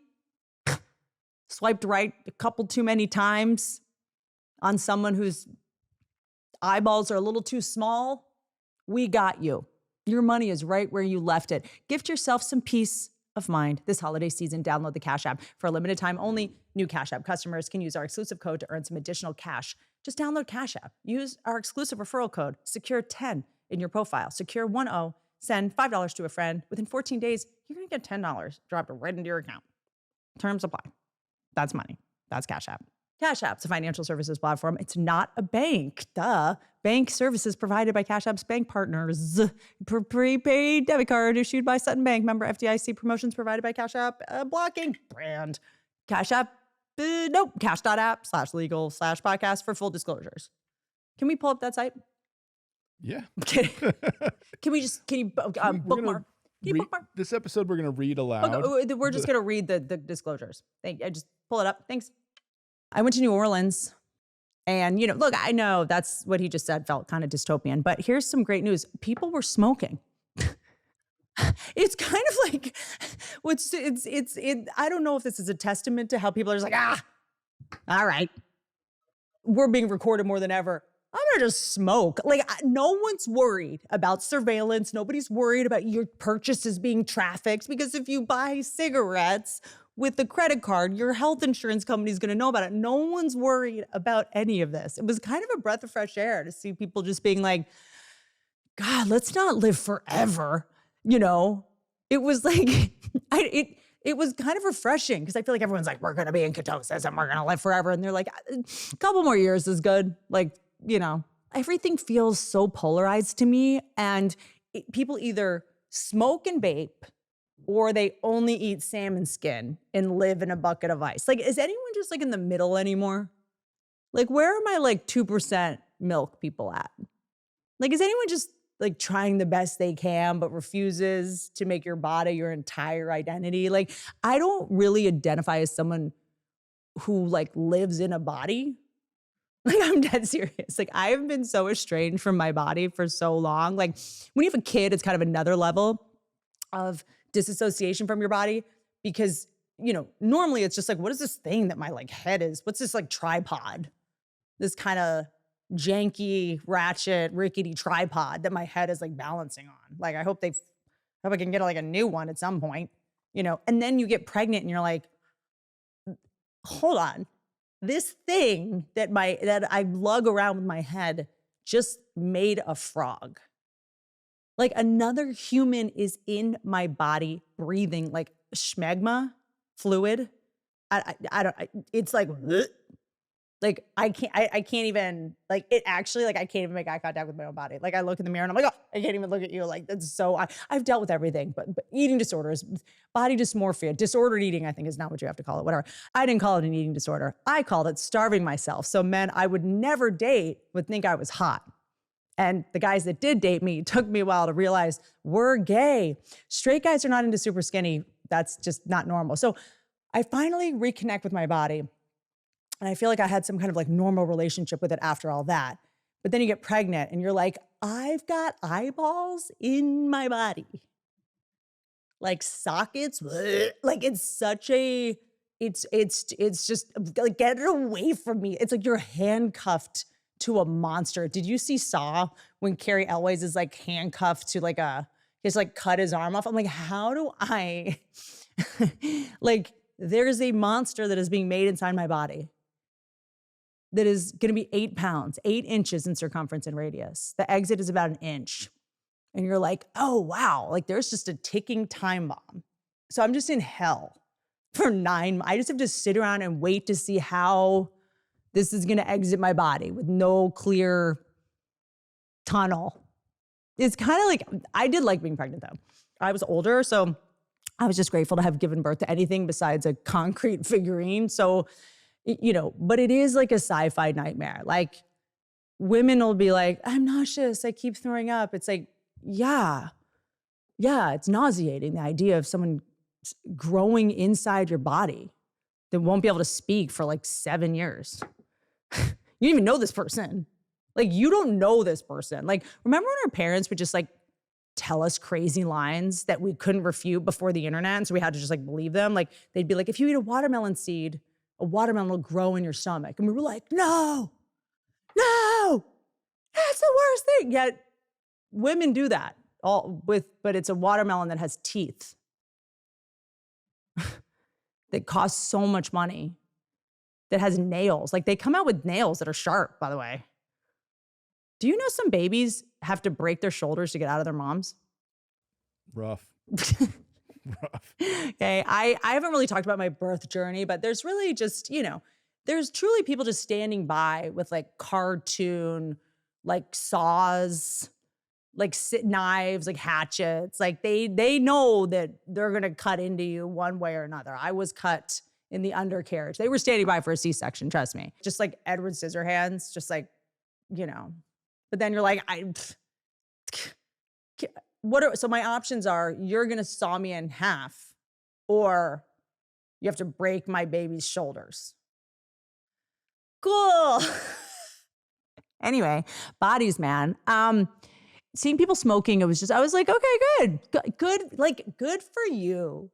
swiped right a couple too many times on someone whose eyeballs are a little too small, we got you. Your money is right where you left it. Gift yourself some peace of mind this holiday season. Download the Cash App. For a limited time only, new Cash App customers can use our exclusive code to earn some additional cash. Just download Cash App. Use our exclusive referral code, SECURE10, in your profile. SECURE10. Send $5 to a friend. Within 14 days, you're going to get $10 dropped right into your account. Terms apply. That's money. That's Cash App. Cash App's a financial services platform. It's not a bank. Duh. Bank services provided by Cash App's bank partners. Prepaid debit card issued by Sutton Bank. Member FDIC. Promotions provided by Cash App. Blocking brand. Cash App. Nope. Cash.app/legal/podcast for full disclosures. Can we pull up that site? Yeah. Can you bookmark? This episode, we're going to read aloud. Okay, we're just going to read the disclosures. Just pull it up. Thanks. I went to New Orleans and, look, I know that's what he just said felt kind of dystopian, but here's some great news. People were smoking. It's kind of like, I don't know if this is a testament to how people are just like, all right, we're being recorded more than ever. I'm want to just smoke. Like, no one's worried about surveillance. Nobody's worried about your purchases being trafficked, because if you buy cigarettes with a credit card, your health insurance company is going to know about it. No one's worried about any of this. It was kind of a breath of fresh air to see people just being like, God, let's not live forever. You know, it was like, it was kind of refreshing, because I feel like everyone's like, we're going to be in ketosis and we're going to live forever. And they're like, a couple more years is good. Like, you know, everything feels so polarized to me. And people either smoke and vape, or they only eat salmon skin and live in a bucket of ice. Like, is anyone just like in the middle anymore? Like, where are my like 2% milk people at? Like, is anyone just like trying the best they can, but refuses to make your body your entire identity? Like, I don't really identify as someone who like lives in a body. Like, I'm dead serious. Like, I've been so estranged from my body for so long. Like, when you have a kid, it's kind of another level of disassociation from your body, because, you know, normally it's just like, what is this thing that my like head is? What's this like tripod? This kind of janky, ratchet, rickety tripod that my head is like balancing on. Like, I hope I can get like a new one at some point, you know. And then you get pregnant and you're like, hold on, this thing that I lug around with my head just made a frog. Like, another human is in my body breathing like schmegma fluid. It's like, bleh. Like, I can't even, like, it actually, like, I can't even make eye contact with my own body. Like, I look in the mirror and I'm like, oh, I can't even look at you. Like, that's so, I've dealt with everything, but eating disorders, body dysmorphia, disordered eating, I think is not what you have to call it, whatever. I didn't call it an eating disorder. I called it starving myself. So men I would never date would think I was hot. And the guys that did date me, took me a while to realize we're gay. Straight guys are not into super skinny. That's just not normal. So I finally reconnect with my body. And I feel like I had some kind of like normal relationship with it after all that. But then you get pregnant and you're like, I've got eyeballs in my body. Like sockets. Bleh. Like, it's such a, it's just like, get it away from me. It's like you're handcuffed to a monster. Did you see Saw, when Carrie Elways is like handcuffed to like he's like cut his arm off? I'm like, how do I, like, there's a monster that is being made inside my body that is going to be 8 pounds, 8 inches in circumference and radius. The exit is about 1 inch. And you're like, oh, wow. Like, there's just a ticking time bomb. So I'm just in hell for 9 months. I just have to sit around and wait to see how this is going to exit my body with no clear tunnel. It's kind of like, I did like being pregnant though. I was older, so I was just grateful to have given birth to anything besides a concrete figurine. So, you know, but it is like a sci-fi nightmare. Like, women will be like, I'm nauseous, I keep throwing up. It's like, yeah, it's nauseating, the idea of someone growing inside your body that won't be able to speak for like 7 years. You don't even know this person. Like, you don't know this person. Like, remember when our parents would just like tell us crazy lines that we couldn't refute before the internet, and so we had to just like believe them? Like, they'd be like, if you eat a watermelon seed, a watermelon will grow in your stomach. And we were like, no, that's the worst thing. Yet women do that but it's a watermelon that has teeth that costs so much money, that has nails. Like, they come out with nails that are sharp, by the way. Do you know some babies have to break their shoulders to get out of their moms? Rough. Okay, I haven't really talked about my birth journey, but there's really just, you know, there's truly people just standing by with like cartoon, like saws, like knives, like hatchets. Like, they know that they're going to cut into you one way or another. I was cut in the undercarriage. They were standing by for a C-section, trust me. Just like Edward Scissorhands, just like, you know. But then you're like, so my options are, you're going to saw me in half, or you have to break my baby's shoulders. Cool. Anyway, bodies, man. Seeing people smoking, I was like, okay, good. Like, good for you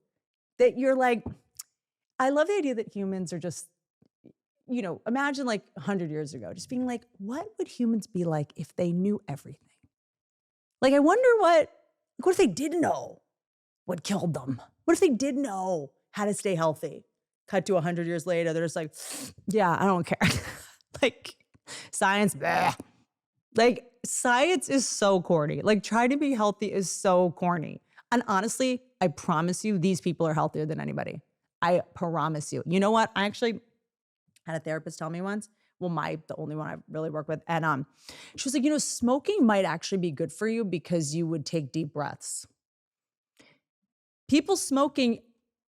that you're like, I love the idea that humans are just, imagine like 100 years ago, just being like, what would humans be like if they knew everything? Like, I wonder what if they did know what killed them? What if they did know how to stay healthy? Cut to 100 years later, they're just like, yeah, I don't care. Like, science, bleh. Like, science is so corny. Like, trying to be healthy is so corny. And honestly, I promise you, these people are healthier than anybody. I promise you. You know what? I actually had a therapist tell me once, the only one I really work with. And she was like, smoking might actually be good for you because you would take deep breaths. People smoking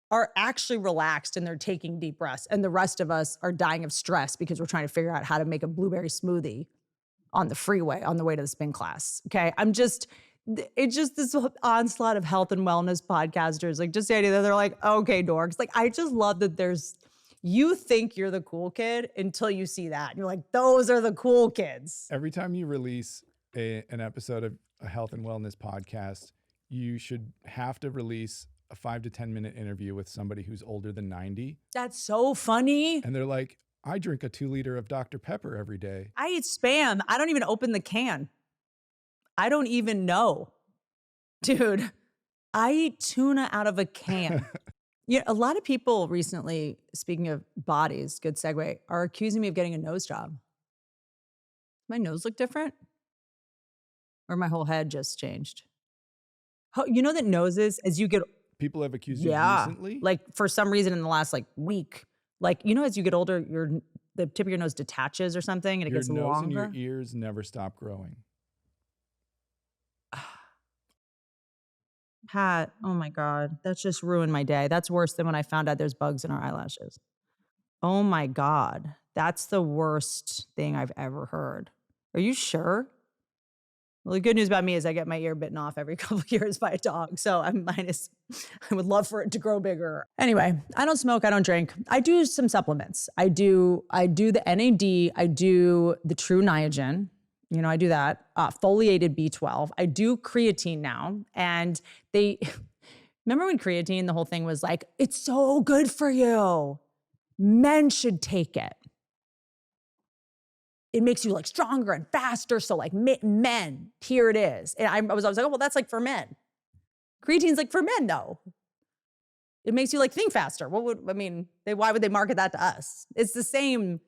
are actually relaxed and they're taking deep breaths. And the rest of us are dying of stress because we're trying to figure out how to make a blueberry smoothie on the freeway on the way to the spin class. Okay. It's just this onslaught of health and wellness podcasters. Like, just the idea that they're like, okay, dorks. Like, I just love that you think you're the cool kid until you see that. And you're like, those are the cool kids. Every time you release an episode of a health and wellness podcast, you should have to release a 5 to 10 minute interview with somebody who's older than 90. That's so funny. And they're like, I drink a 2 liter of Dr. Pepper every day. I eat Spam. I don't even open the can. I don't even know. Dude, I eat tuna out of a can. A lot of people recently, speaking of bodies, good segue, are accusing me of getting a nose job. My nose look different? Or my whole head just changed? You know that noses, as you get... People have accused you recently? Like, for some reason in the last week, as you get older, the tip of your nose detaches or something and it gets longer. Your nose and your ears never stop growing. Pat, oh my God, that's just ruined my day. That's worse than when I found out there's bugs in our eyelashes. Oh my God, that's the worst thing I've ever heard. Are you sure? Well, the good news about me is I get my ear bitten off every couple of years by a dog. So I would love for it to grow bigger. Anyway, I don't smoke, I don't drink. I do some supplements. I do the NAD, I do the True Niagen. I do that. Foliated B12. I do creatine now. And remember when creatine, the whole thing was like, it's so good for you. Men should take it. It makes you stronger and faster. So men, here it is. And I was like, oh, well, that's for men. Creatine's for men though. It makes you think faster. Why would they market that to us? It's the same,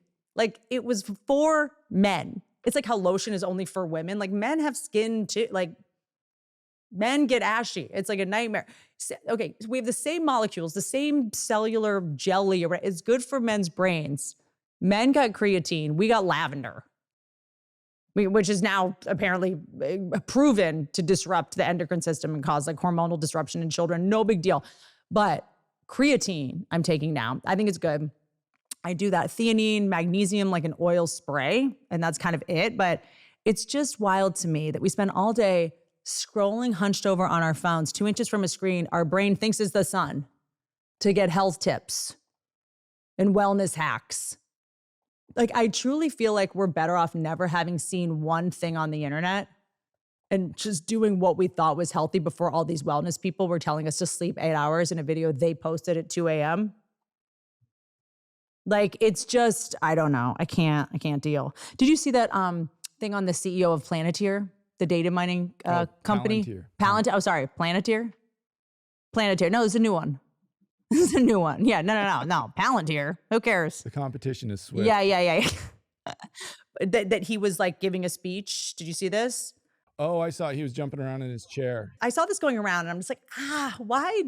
it was for men. It's like how lotion is only for women. Men have skin too. Men get ashy. It's a nightmare. Okay, so we have the same molecules, the same cellular jelly. It's good for men's brains. Men got creatine. We got lavender, which is now apparently proven to disrupt the endocrine system and cause hormonal disruption in children. No big deal. But creatine I'm taking now. I think it's good. I do that theanine, magnesium, an oil spray, and that's kind of it. But it's just wild to me that we spend all day scrolling hunched over on our phones, 2 inches from a screen. Our brain thinks it's the sun to get health tips and wellness hacks. I truly feel like we're better off never having seen one thing on the internet and just doing what we thought was healthy before all these wellness people were telling us to sleep 8 hours in a video they posted at 2 a.m. It's just, I don't know. I can't deal. Did you see that thing on the CEO of Planeteer, the data mining company? Palantir. Oh, sorry. Planeteer? Planeteer. No, it's a new one. This is a new one. Yeah, no. Palantir. Who cares? The competition is swift. Yeah. that he was giving a speech. Did you see this? Oh, I saw he was jumping around in his chair. I saw this going around and I'm just why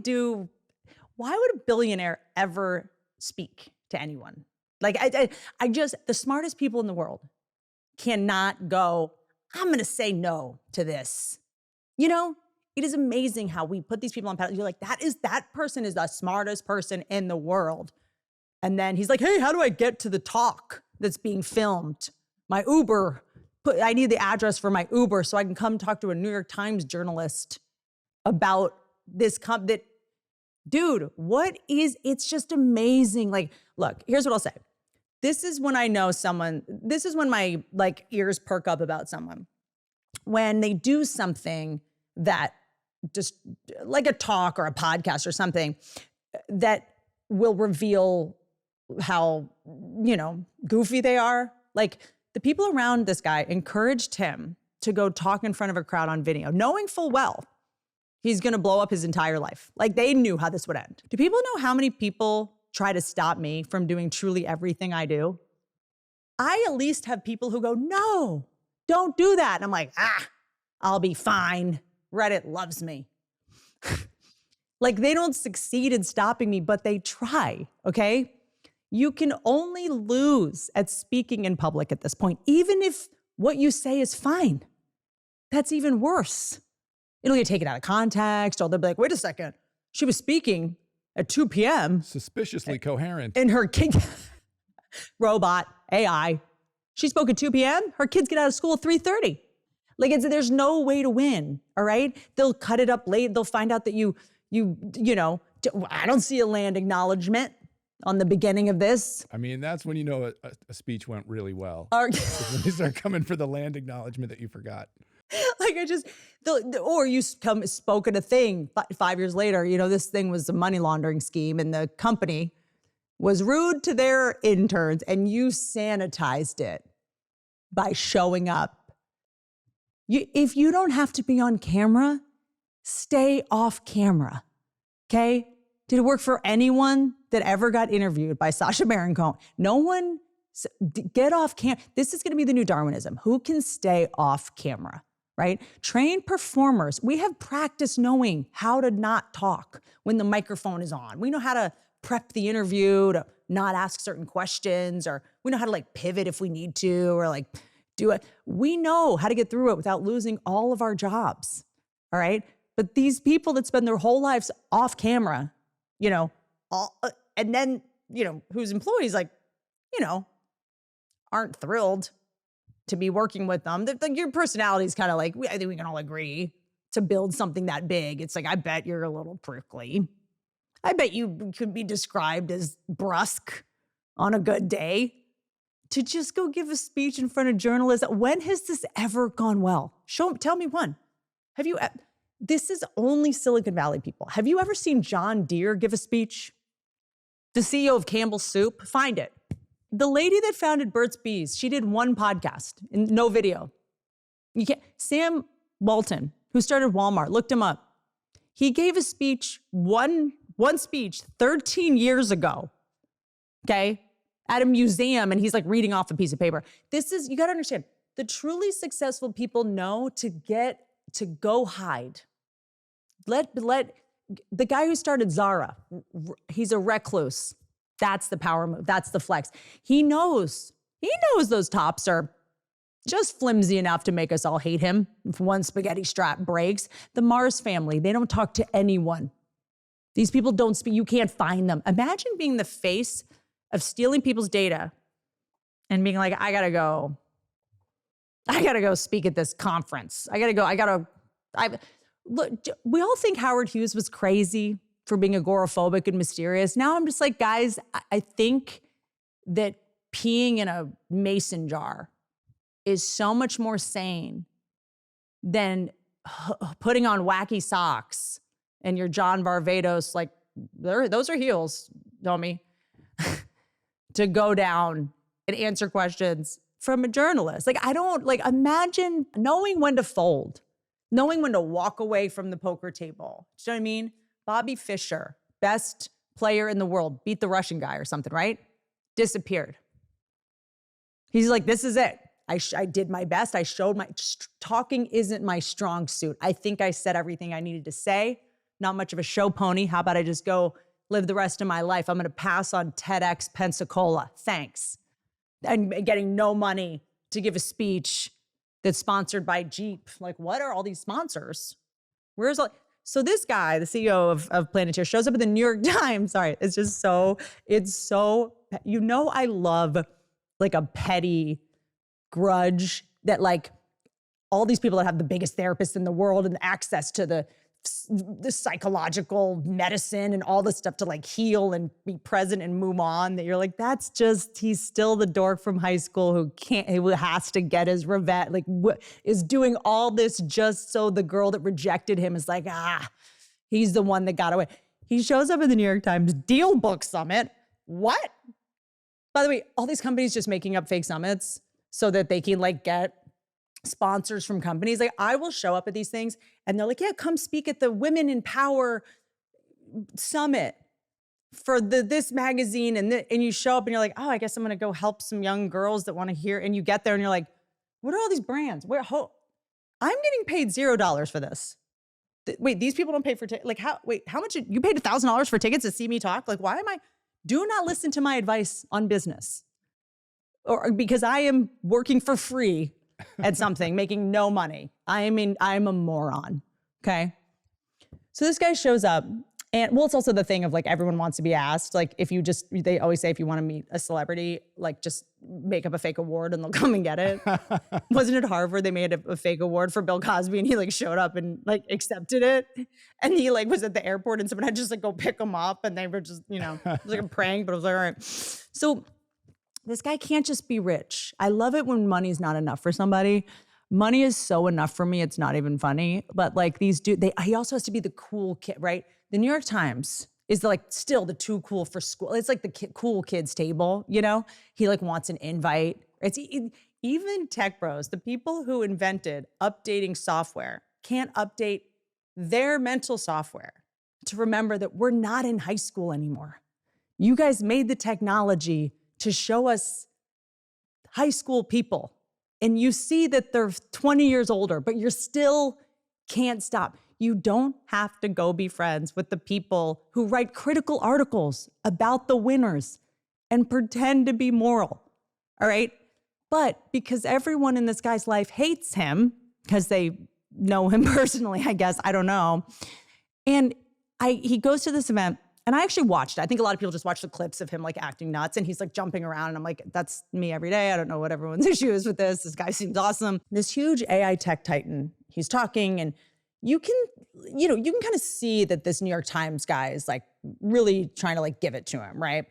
would a billionaire ever speak to anyone? I just, the smartest people in the world cannot go, I'm going to say no to this. It is amazing how we put these people on pedestals. You're like, that person is the smartest person in the world. And then he's like, hey, how do I get to the talk that's being filmed? My Uber, I need the address for my Uber so I can come talk to a New York Times journalist about this dude, it's just amazing. Look, here's what I'll say. This is when I know someone, this is when my ears perk up about someone. When they do something that just a talk or a podcast or something that will reveal how, goofy they are. Like, the people around this guy encouraged him to go talk in front of a crowd on video, knowing full well he's going to blow up his entire life. Like, they knew how this would end. Do people know how many people try to stop me from doing truly everything I do? I at least have people who go, no, don't do that. And I'm like, I'll be fine. Reddit loves me. Like, they don't succeed in stopping me, but they try, okay? You can only lose at speaking in public at this point, even if what you say is fine. That's even worse. It'll get taken out of context, or they'll be like, wait a second, she was speaking at 2 p.m. Suspiciously coherent. And her kid, robot, AI, she spoke at 2 p.m., her kids get out of school at 3:30. Like, there's no way to win, all right? They'll cut it up late. They'll find out that I don't see a land acknowledgement on the beginning of this. I mean, that's when you know a speech went really well. When they start coming for the land acknowledgement that you forgot. Like, or you spoke at a thing 5 years later, this thing was a money laundering scheme and the company was rude to their interns and you sanitized it by showing up. If you don't have to be on camera, stay off camera, okay? Did it work for anyone that ever got interviewed by Sacha Baron Cohen? No one, get off camera. This is gonna be the new Darwinism. Who can stay off camera, right? Trained performers, we have practice knowing how to not talk when the microphone is on. We know how to prep the interview to not ask certain questions, or we know how to pivot if we need to, or do it. We know how to get through it without losing all of our jobs, all right? But these people that spend their whole lives off camera, and then, whose employees aren't thrilled to be working with them. Your personality is kind of I think we can all agree to build something that big. It's I bet you're a little prickly. I bet you could be described as brusque on a good day. To just go give a speech in front of journalists. When has this ever gone well? Tell me one. This is only Silicon Valley people. Have you ever seen John Deere give a speech? The CEO of Campbell's Soup? Find it. The lady that founded Burt's Bees, she did one podcast and no video. Sam Walton, who started Walmart, looked him up. He gave a speech, one speech 13 years ago, okay, at a museum, and he's reading off a piece of paper. You gotta understand, the truly successful people know to go hide. Let the guy who started Zara, he's a recluse. That's the power move. That's the flex. He knows those tops are just flimsy enough to make us all hate him if one spaghetti strap breaks. The Mars family, they don't talk to anyone. These people don't speak. You can't find them. Imagine being the face of stealing people's data and being like, I gotta go speak at this conference. Look, we all think Howard Hughes was crazy for being agoraphobic and mysterious. Now I'm just guys, I think that peeing in a mason jar is so much more sane than putting on wacky socks and your John Varvatos, those are heels, homie, to go down and answer questions from a journalist. Imagine knowing when to fold, knowing when to walk away from the poker table. Do you know what I mean? Bobby Fischer, best player in the world, beat the Russian guy or something, right? Disappeared. He's this is it. I did my best. I showed talking isn't my strong suit. I think I said everything I needed to say. Not much of a show pony. How about I just go live the rest of my life? I'm going to pass on TEDx Pensacola. Thanks. And getting no money to give a speech that's sponsored by Jeep. What are all these sponsors? So this guy, the CEO of Planeteer, shows up in the New York Times. Sorry, it's so, I love a petty grudge that all these people that have the biggest therapists in the world and access to the psychological medicine and all this stuff to heal and be present and move on, that you're he's still the dork from high school who has to get his revenge, is doing all this just so the girl that rejected him is he's the one that got away. He shows up in the New York Times Deal Book Summit. What? By the way, all these companies just making up fake summits so that they can like get sponsors from companies. Like I will show up at these things and they're like, yeah, come speak at the Women in Power Summit for this magazine. And you show up and you're like, oh, I guess I'm going to go help some young girls that want to hear. And you get there and you're like, what are all these brands? I'm getting paid $0 for this. Wait, these people don't pay for tickets. Like how much? You paid $1,000 for tickets to see me talk? Like, why am I? Do not listen to my advice on business, or because I am working for free at something, making no money. I'm a moron. Okay. So this guy shows up and well, it's also the thing of like, everyone wants to be asked. Like they always say, if you want to meet a celebrity, like just make up a fake award and they'll come and get it. Wasn't it Harvard? They made a fake award for Bill Cosby and he like showed up and like accepted it. And he like was at the airport and someone had to just like go pick him up and they were just, it was like a prank, but it was like, all right. So this guy can't just be rich. I love it when money's not enough for somebody. Money is so enough for me, it's not even funny. But like he also has to be the cool kid, right? The New York Times is like still the too cool for school. It's like the cool kids table, He like wants an invite. Even tech bros, the people who invented updating software can't update their mental software to remember that we're not in high school anymore. You guys made the technology to show us high school people. And you see that they're 20 years older, but you're still can't stop. You don't have to go be friends with the people who write critical articles about the winners and pretend to be moral, all right? But because everyone in this guy's life hates him, because they know him personally, I guess, I don't know. And he goes to this event, and I actually watched it. I think a lot of people just watch the clips of him like acting nuts, and he's like jumping around, and I'm like, that's me every day. I don't know what everyone's issue is with this. This guy seems awesome. This huge AI tech titan, he's talking, and you can kind of see that this New York Times guy is like really trying to like give it to him, right?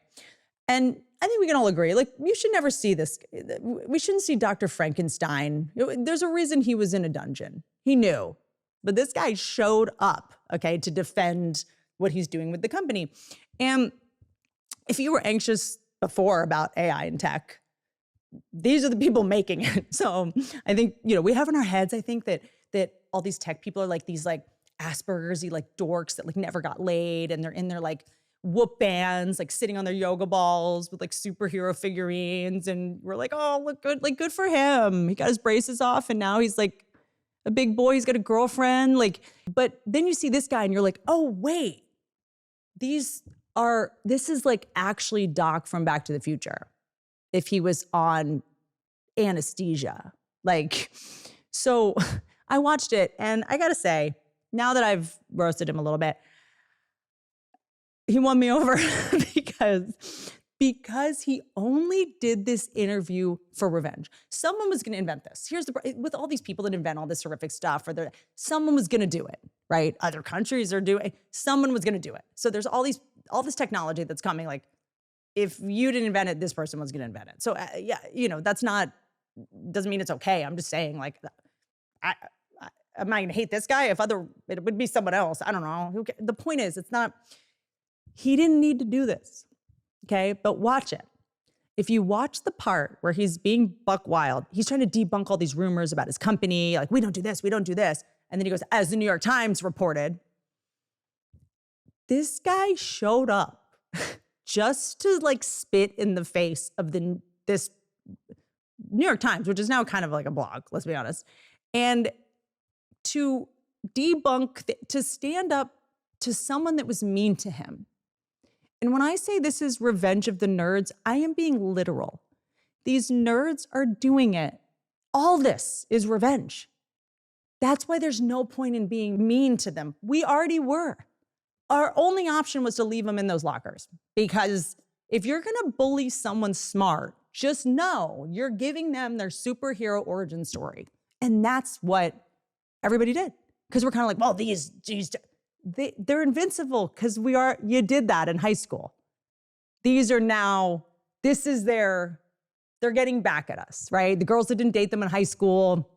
And I think we can all agree, like you should never see this. We shouldn't see Dr. Frankenstein. There's a reason he was in a dungeon. He knew, but this guy showed up, okay, to defend what he's doing with the company. And if you were anxious before about AI and tech, these are the people making it. So I think, we have in our heads, I think that all these tech people are like these like Asperger's-y like dorks that like never got laid, and they're in their like whoop bands, like sitting on their yoga balls with like superhero figurines. And we're like, oh, look good, like good for him. He got his braces off and now he's like a big boy. He's got a girlfriend. But then you see this guy and you're like, oh, wait, this is like actually Doc from Back to the Future if he was on anesthesia. So I watched it, and I gotta say, now that I've roasted him a little bit, he won me over because he only did this interview for revenge. Someone was gonna invent this. With all these people that invent all this horrific stuff, someone was gonna do it, right? Other countries are doing it. Someone was gonna do it. So there's all this technology that's coming. Like, if you didn't invent it, this person was gonna invent it. So doesn't mean it's okay. I'm just saying, like, am I gonna hate this guy? It would be someone else. I don't know. The point is, he didn't need to do this, okay? But watch it. If you watch the part where he's being buck wild, he's trying to debunk all these rumors about his company, like, we don't do this, we don't do this. And then he goes, as the New York Times reported, this guy showed up just to like spit in the face of this New York Times, which is now kind of like a blog, let's be honest, and to debunk, to stand up to someone that was mean to him. And when I say this is revenge of the nerds, I am being literal. These nerds are doing it. All this is revenge. That's why there's no point in being mean to them. We already were. Our only option was to leave them in those lockers, because if you're gonna bully someone smart, just know you're giving them their superhero origin story. And that's what everybody did. Because we're kind of like, well, they're invincible because you did that in high school. They're getting back at us, right? The girls that didn't date them in high school,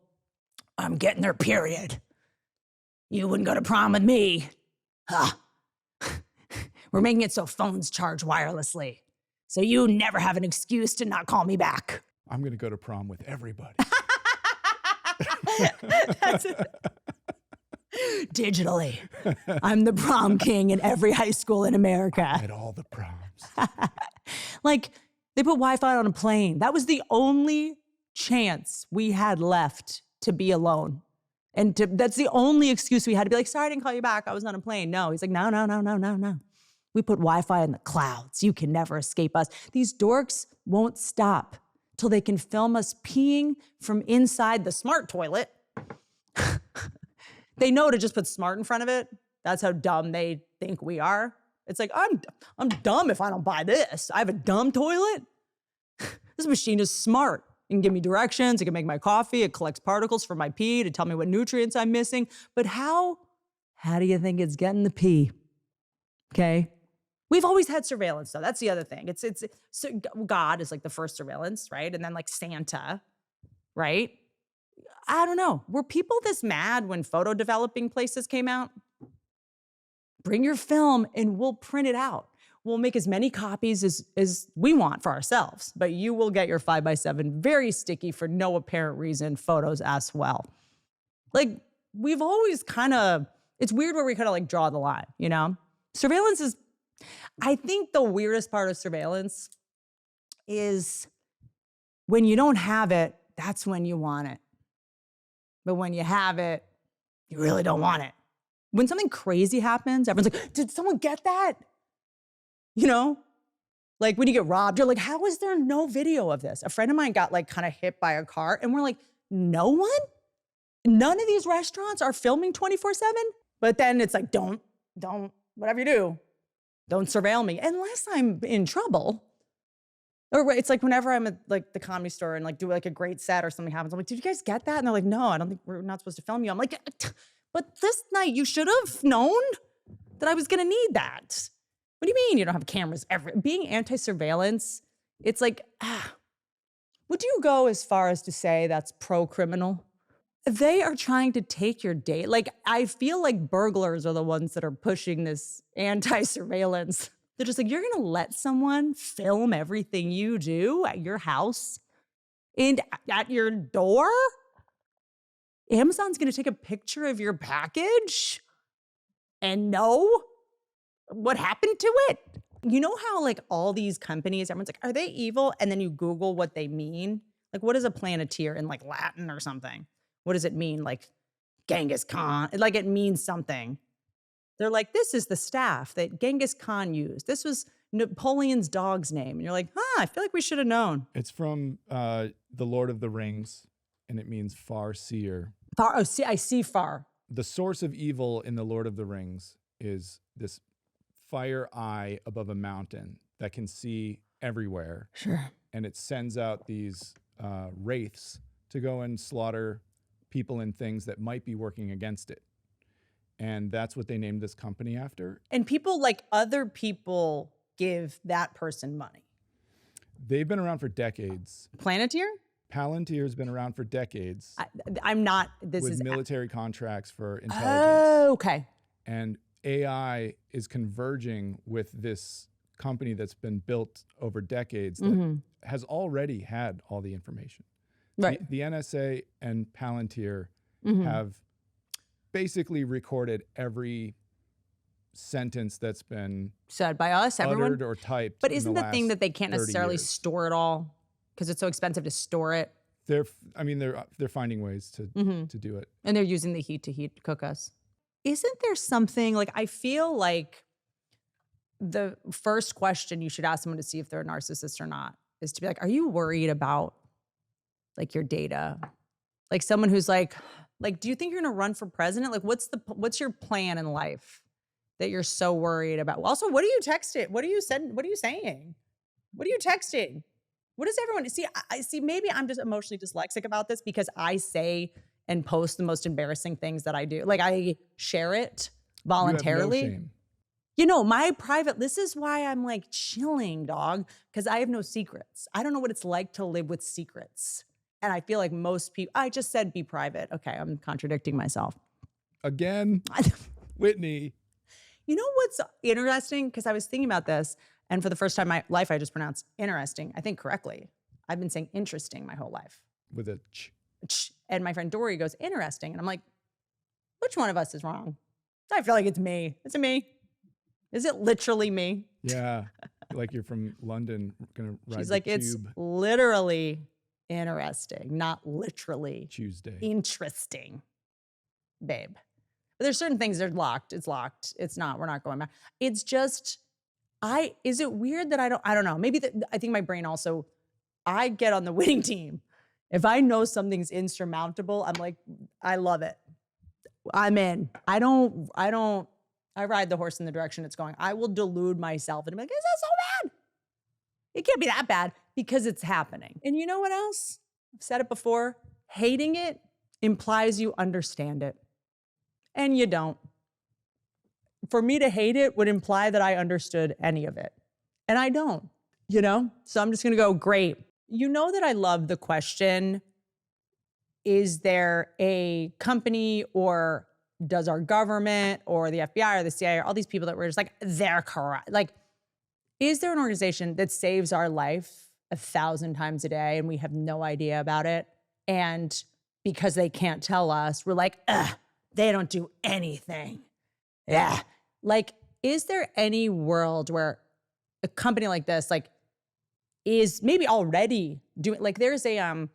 I'm getting their period. You wouldn't go to prom with me. Huh. We're making it so phones charge wirelessly. So you never have an excuse to not call me back. I'm going to go to prom with everybody. That's it. Digitally. I'm the prom king in every high school in America. At all the proms. Like, they put Wi-Fi on a plane. That was the only chance we had left to be alone. And that's the only excuse we had to be like, sorry, I didn't call you back. I was on a plane. No, he's like, no. We put Wi-Fi in the clouds. You can never escape us. These dorks won't stop till they can film us peeing from inside the smart toilet. They know to just put smart in front of it. That's how dumb they think we are. It's like, I'm dumb if I don't buy this. I have a dumb toilet. This machine is smart. It can give me directions. It can make my coffee. It collects particles from my pee to tell me what nutrients I'm missing. But how do you think it's getting the pee? Okay. We've always had surveillance, though. That's the other thing. So God is like the first surveillance, right? And then like Santa, right? I don't know. Were people this mad when photo developing places came out? Bring your film and we'll print it out. We'll make as many copies as we want for ourselves, but you will get your 5x7 very sticky for no apparent reason photos as well. Like, we've always it's weird where we kind of like draw the line, you know? Surveillance is, I think the weirdest part of surveillance is when you don't have it, that's when you want it. But when you have it, you really don't want it. When something crazy happens, everyone's like, did someone get that? You know, like when you get robbed, you're like, how is there no video of this? A friend of mine got like kind of hit by a car and we're like, no one? None of these restaurants are filming 24/7? But then it's like, don't, whatever you do, don't surveil me unless I'm in trouble. Or it's like whenever I'm at like the Comedy Store and like do like a great set or something happens, I'm like, did you guys get that? And they're like, no, I don't think we're not supposed to film you. I'm like, but this night you should have known that I was going to need that. What do you mean you don't have cameras being anti-surveillance, it's like, would you go as far as to say that's pro-criminal? They are trying to take your data. Like, I feel like burglars are the ones that are pushing this anti-surveillance. They're just like, you're going to let someone film everything you do at your house and at your door? Amazon's going to take a picture of your package and know what happened to it? You know how like all these companies, everyone's like, are they evil? And then you Google what they mean. Like, what is a planeteer in like Latin or something? What does it mean? Like Genghis Khan, like it means something. They're like, this is the staff that Genghis Khan used. This was Napoleon's dog's name. And you're like, I feel like we should have known. It's from The Lord of the Rings, and it means far seer. Far, oh, see, I see far. The source of evil in The Lord of the Rings is this fire eye above a mountain that can see everywhere. Sure. And it sends out these wraiths to go and slaughter people and things that might be working against it. And that's what they named this company after. And people, like other people, give that person money. They've been around for decades. Planeteer? Palantir's been around for decades. I'm not, this with is military contracts for intelligence. Oh, okay. And AI is converging with this company that's been built over decades that has already had all the information. Right. The NSA and Palantir have basically recorded every sentence that's been said by us, everyone, uttered or typed. But isn't the thing that they can't necessarily years. Store it all because it's so expensive to store it? They're finding ways to do it, and they're using the heat to cook us. Isn't there something like, I feel like the first question you should ask someone to see if they're a narcissist or not is to be like, are you worried about like your data? Like someone who's like, do you think you're gonna run for president? Like, what's your plan in life that you're so worried about? Also, what do you text it? What are you saying? What are you texting? What does everyone see? I see. Maybe I'm just emotionally dyslexic about this because I say and post the most embarrassing things that I do. Like I share it voluntarily. You have no shame. You know, my private, this is why I'm like chilling, dog, because I have no secrets. I don't know what it's like to live with secrets. And I feel like most people, I just said be private. Okay, I'm contradicting myself. Again, Whitney. You know what's interesting? Because I was thinking about this And for the first time in my life, I just pronounced interesting, I think correctly. I've been saying interesting my whole life. With a ch. And my friend Dory goes, interesting. And I'm like, which one of us is wrong? I feel like it's me. Is it me? Is it literally me? Yeah. Like you're from London, gonna ride She's the like, tube. it's literally interesting, not literally Tuesday. interesting, babe. But there's certain things that are locked. It's locked. It's not. We're not going back. It's just, is it weird that I don't know. Maybe I think my brain also, I get on the winning team. If I know something's insurmountable, I'm like, I love it. I'm in. I ride the horse in the direction it's going. I will delude myself and be like, is that so bad? It can't be that bad because it's happening. And you know what else? I've said it before. Hating it implies you understand it. And you don't. For me to hate it would imply that I understood any of it. And I don't, So I'm just going to go, great. You know that I love the question, is there a company or does our government or the FBI or the CIA or all these people that were just like, they're corrupt. Like, is there an organization that saves our life 1,000 times a day and we have no idea about it? And because they can't tell us, we're like, they don't do anything. Yeah. Like, is there any world where a company like this, like, is maybe already doing, like there's a, I'm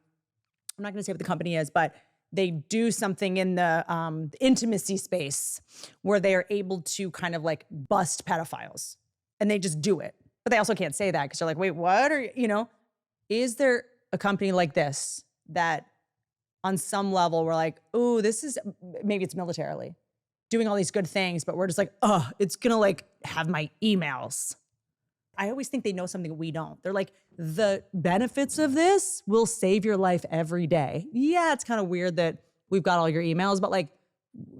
not going to say what the company is, but they do something in the intimacy space where they are able to kind of like bust pedophiles and they just do it. But they also can't say that because they're like, wait, what? Or, is there a company like this that on some level we're like, oh, this is, maybe it's militarily doing all these good things, but we're just like, oh, it's going to like have my emails. I always think they know something we don't. They're like, the benefits of this will save your life every day. Yeah, it's kind of weird that we've got all your emails, but like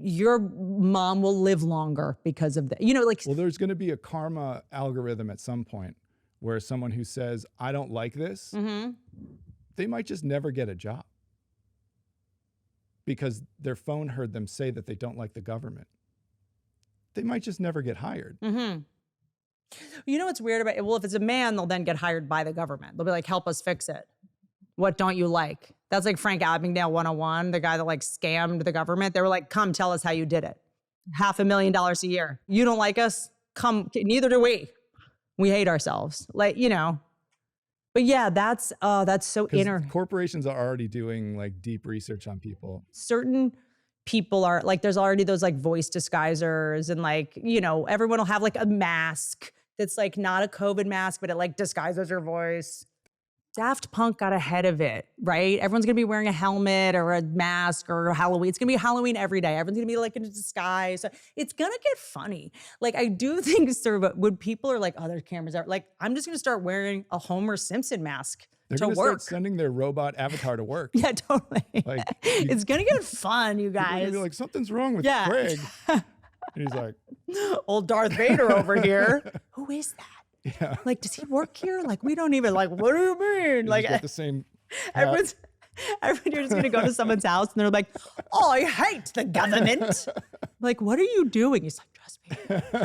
your mom will live longer because of that. Well, there's going to be a karma algorithm at some point where someone who says, I don't like this, they might just never get a job because their phone heard them say that they don't like the government. They might just never get hired. You know what's weird about it? Well, if it's a man, they'll then get hired by the government. They'll be like, help us fix it. What don't you like? That's like Frank Abagnale 101, the guy that like scammed the government. They were like, come tell us how you did it. $500,000 a year. You don't like us? Come, neither do we. We hate ourselves. Like, But yeah, that's so corporations are already doing like deep research on people. Certain people are like, there's already those like voice disguisers and like, everyone will have like a mask that's like not a COVID mask, but it like disguises your voice. Daft Punk got ahead of it, right? Everyone's gonna be wearing a helmet or a mask or Halloween. It's gonna be Halloween every day. Everyone's gonna be like in a disguise. So it's gonna get funny. Like I do think sort of when people are like, oh, there's cameras out. Like I'm just gonna start wearing a Homer Simpson mask They're to gonna work. start sending their robot avatar to work. Yeah, totally. Like it's gonna get fun, you They're guys. gonna be like, something's wrong with Craig. And he's like, old Darth Vader over here. Who is that? Yeah. Like, does he work here? Like, we don't even like, what do you mean? Like, got the same everyone, you're just going to go to someone's house and they're like, oh, I hate the government. Like, what are you doing? He's like, trust me.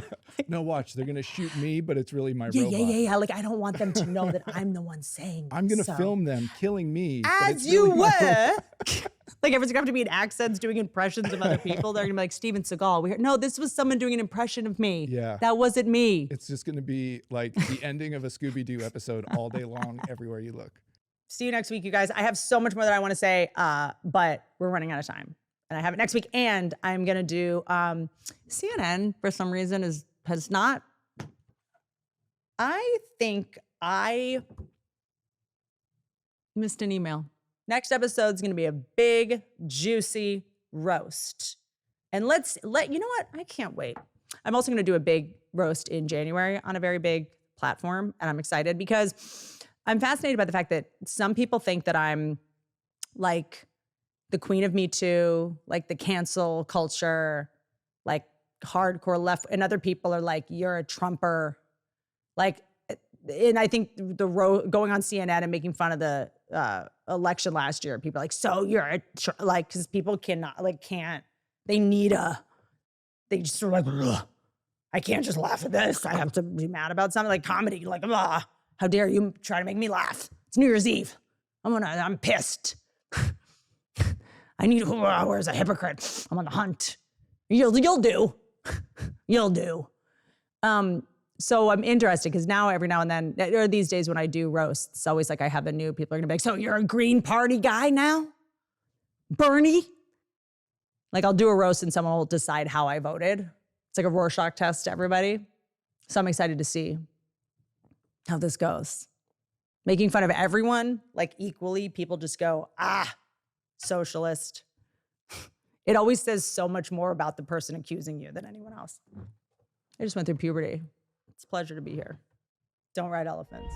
No, watch. They're going to shoot me, but it's really my robot. Yeah. Like, I don't want them to know that I'm the one saying I'm going to film them killing me. As you were. Like, everyone's going to have to be in accents doing impressions of other people. They're going to be like, Steven Seagal. No, this was someone doing an impression of me. Yeah. That wasn't me. It's just going to be like the ending of a Scooby-Doo episode all day long, everywhere you look. See you next week, you guys. I have so much more that I want to say, but we're running out of time. And I have it next week. And I'm going to do CNN, for some reason, has not. I think I missed an email. Next episode is going to be a big, juicy roast. And you know what? I can't wait. I'm also going to do a big roast in January on a very big platform. And I'm excited because I'm fascinated by the fact that some people think that I'm like the queen of Me Too, like the cancel culture, like hardcore left. And other people are like, you're a Trumper. Like, and I think going on CNN and making fun of the election last year, people are like, so you're like, because people cannot, like, can't, they just sort of like, ugh. I can't just laugh at this. I have to be mad about something like comedy. Like, ah, how dare you try to make me laugh? It's New Year's Eve. I'm pissed. I need, where's a hypocrite? I'm on the hunt. You'll do. You'll do. So I'm interested because now every now and then, or these days when I do roasts, it's always like I have a new, people are gonna be like, so you're a Green Party guy now? Bernie? Like I'll do a roast and someone will decide how I voted. It's like a Rorschach test to everybody. So I'm excited to see how this goes. Making fun of everyone, like equally, people just go, socialist. It always says so much more about the person accusing you than anyone else. I just went through puberty. It's a pleasure to be here. Don't ride elephants.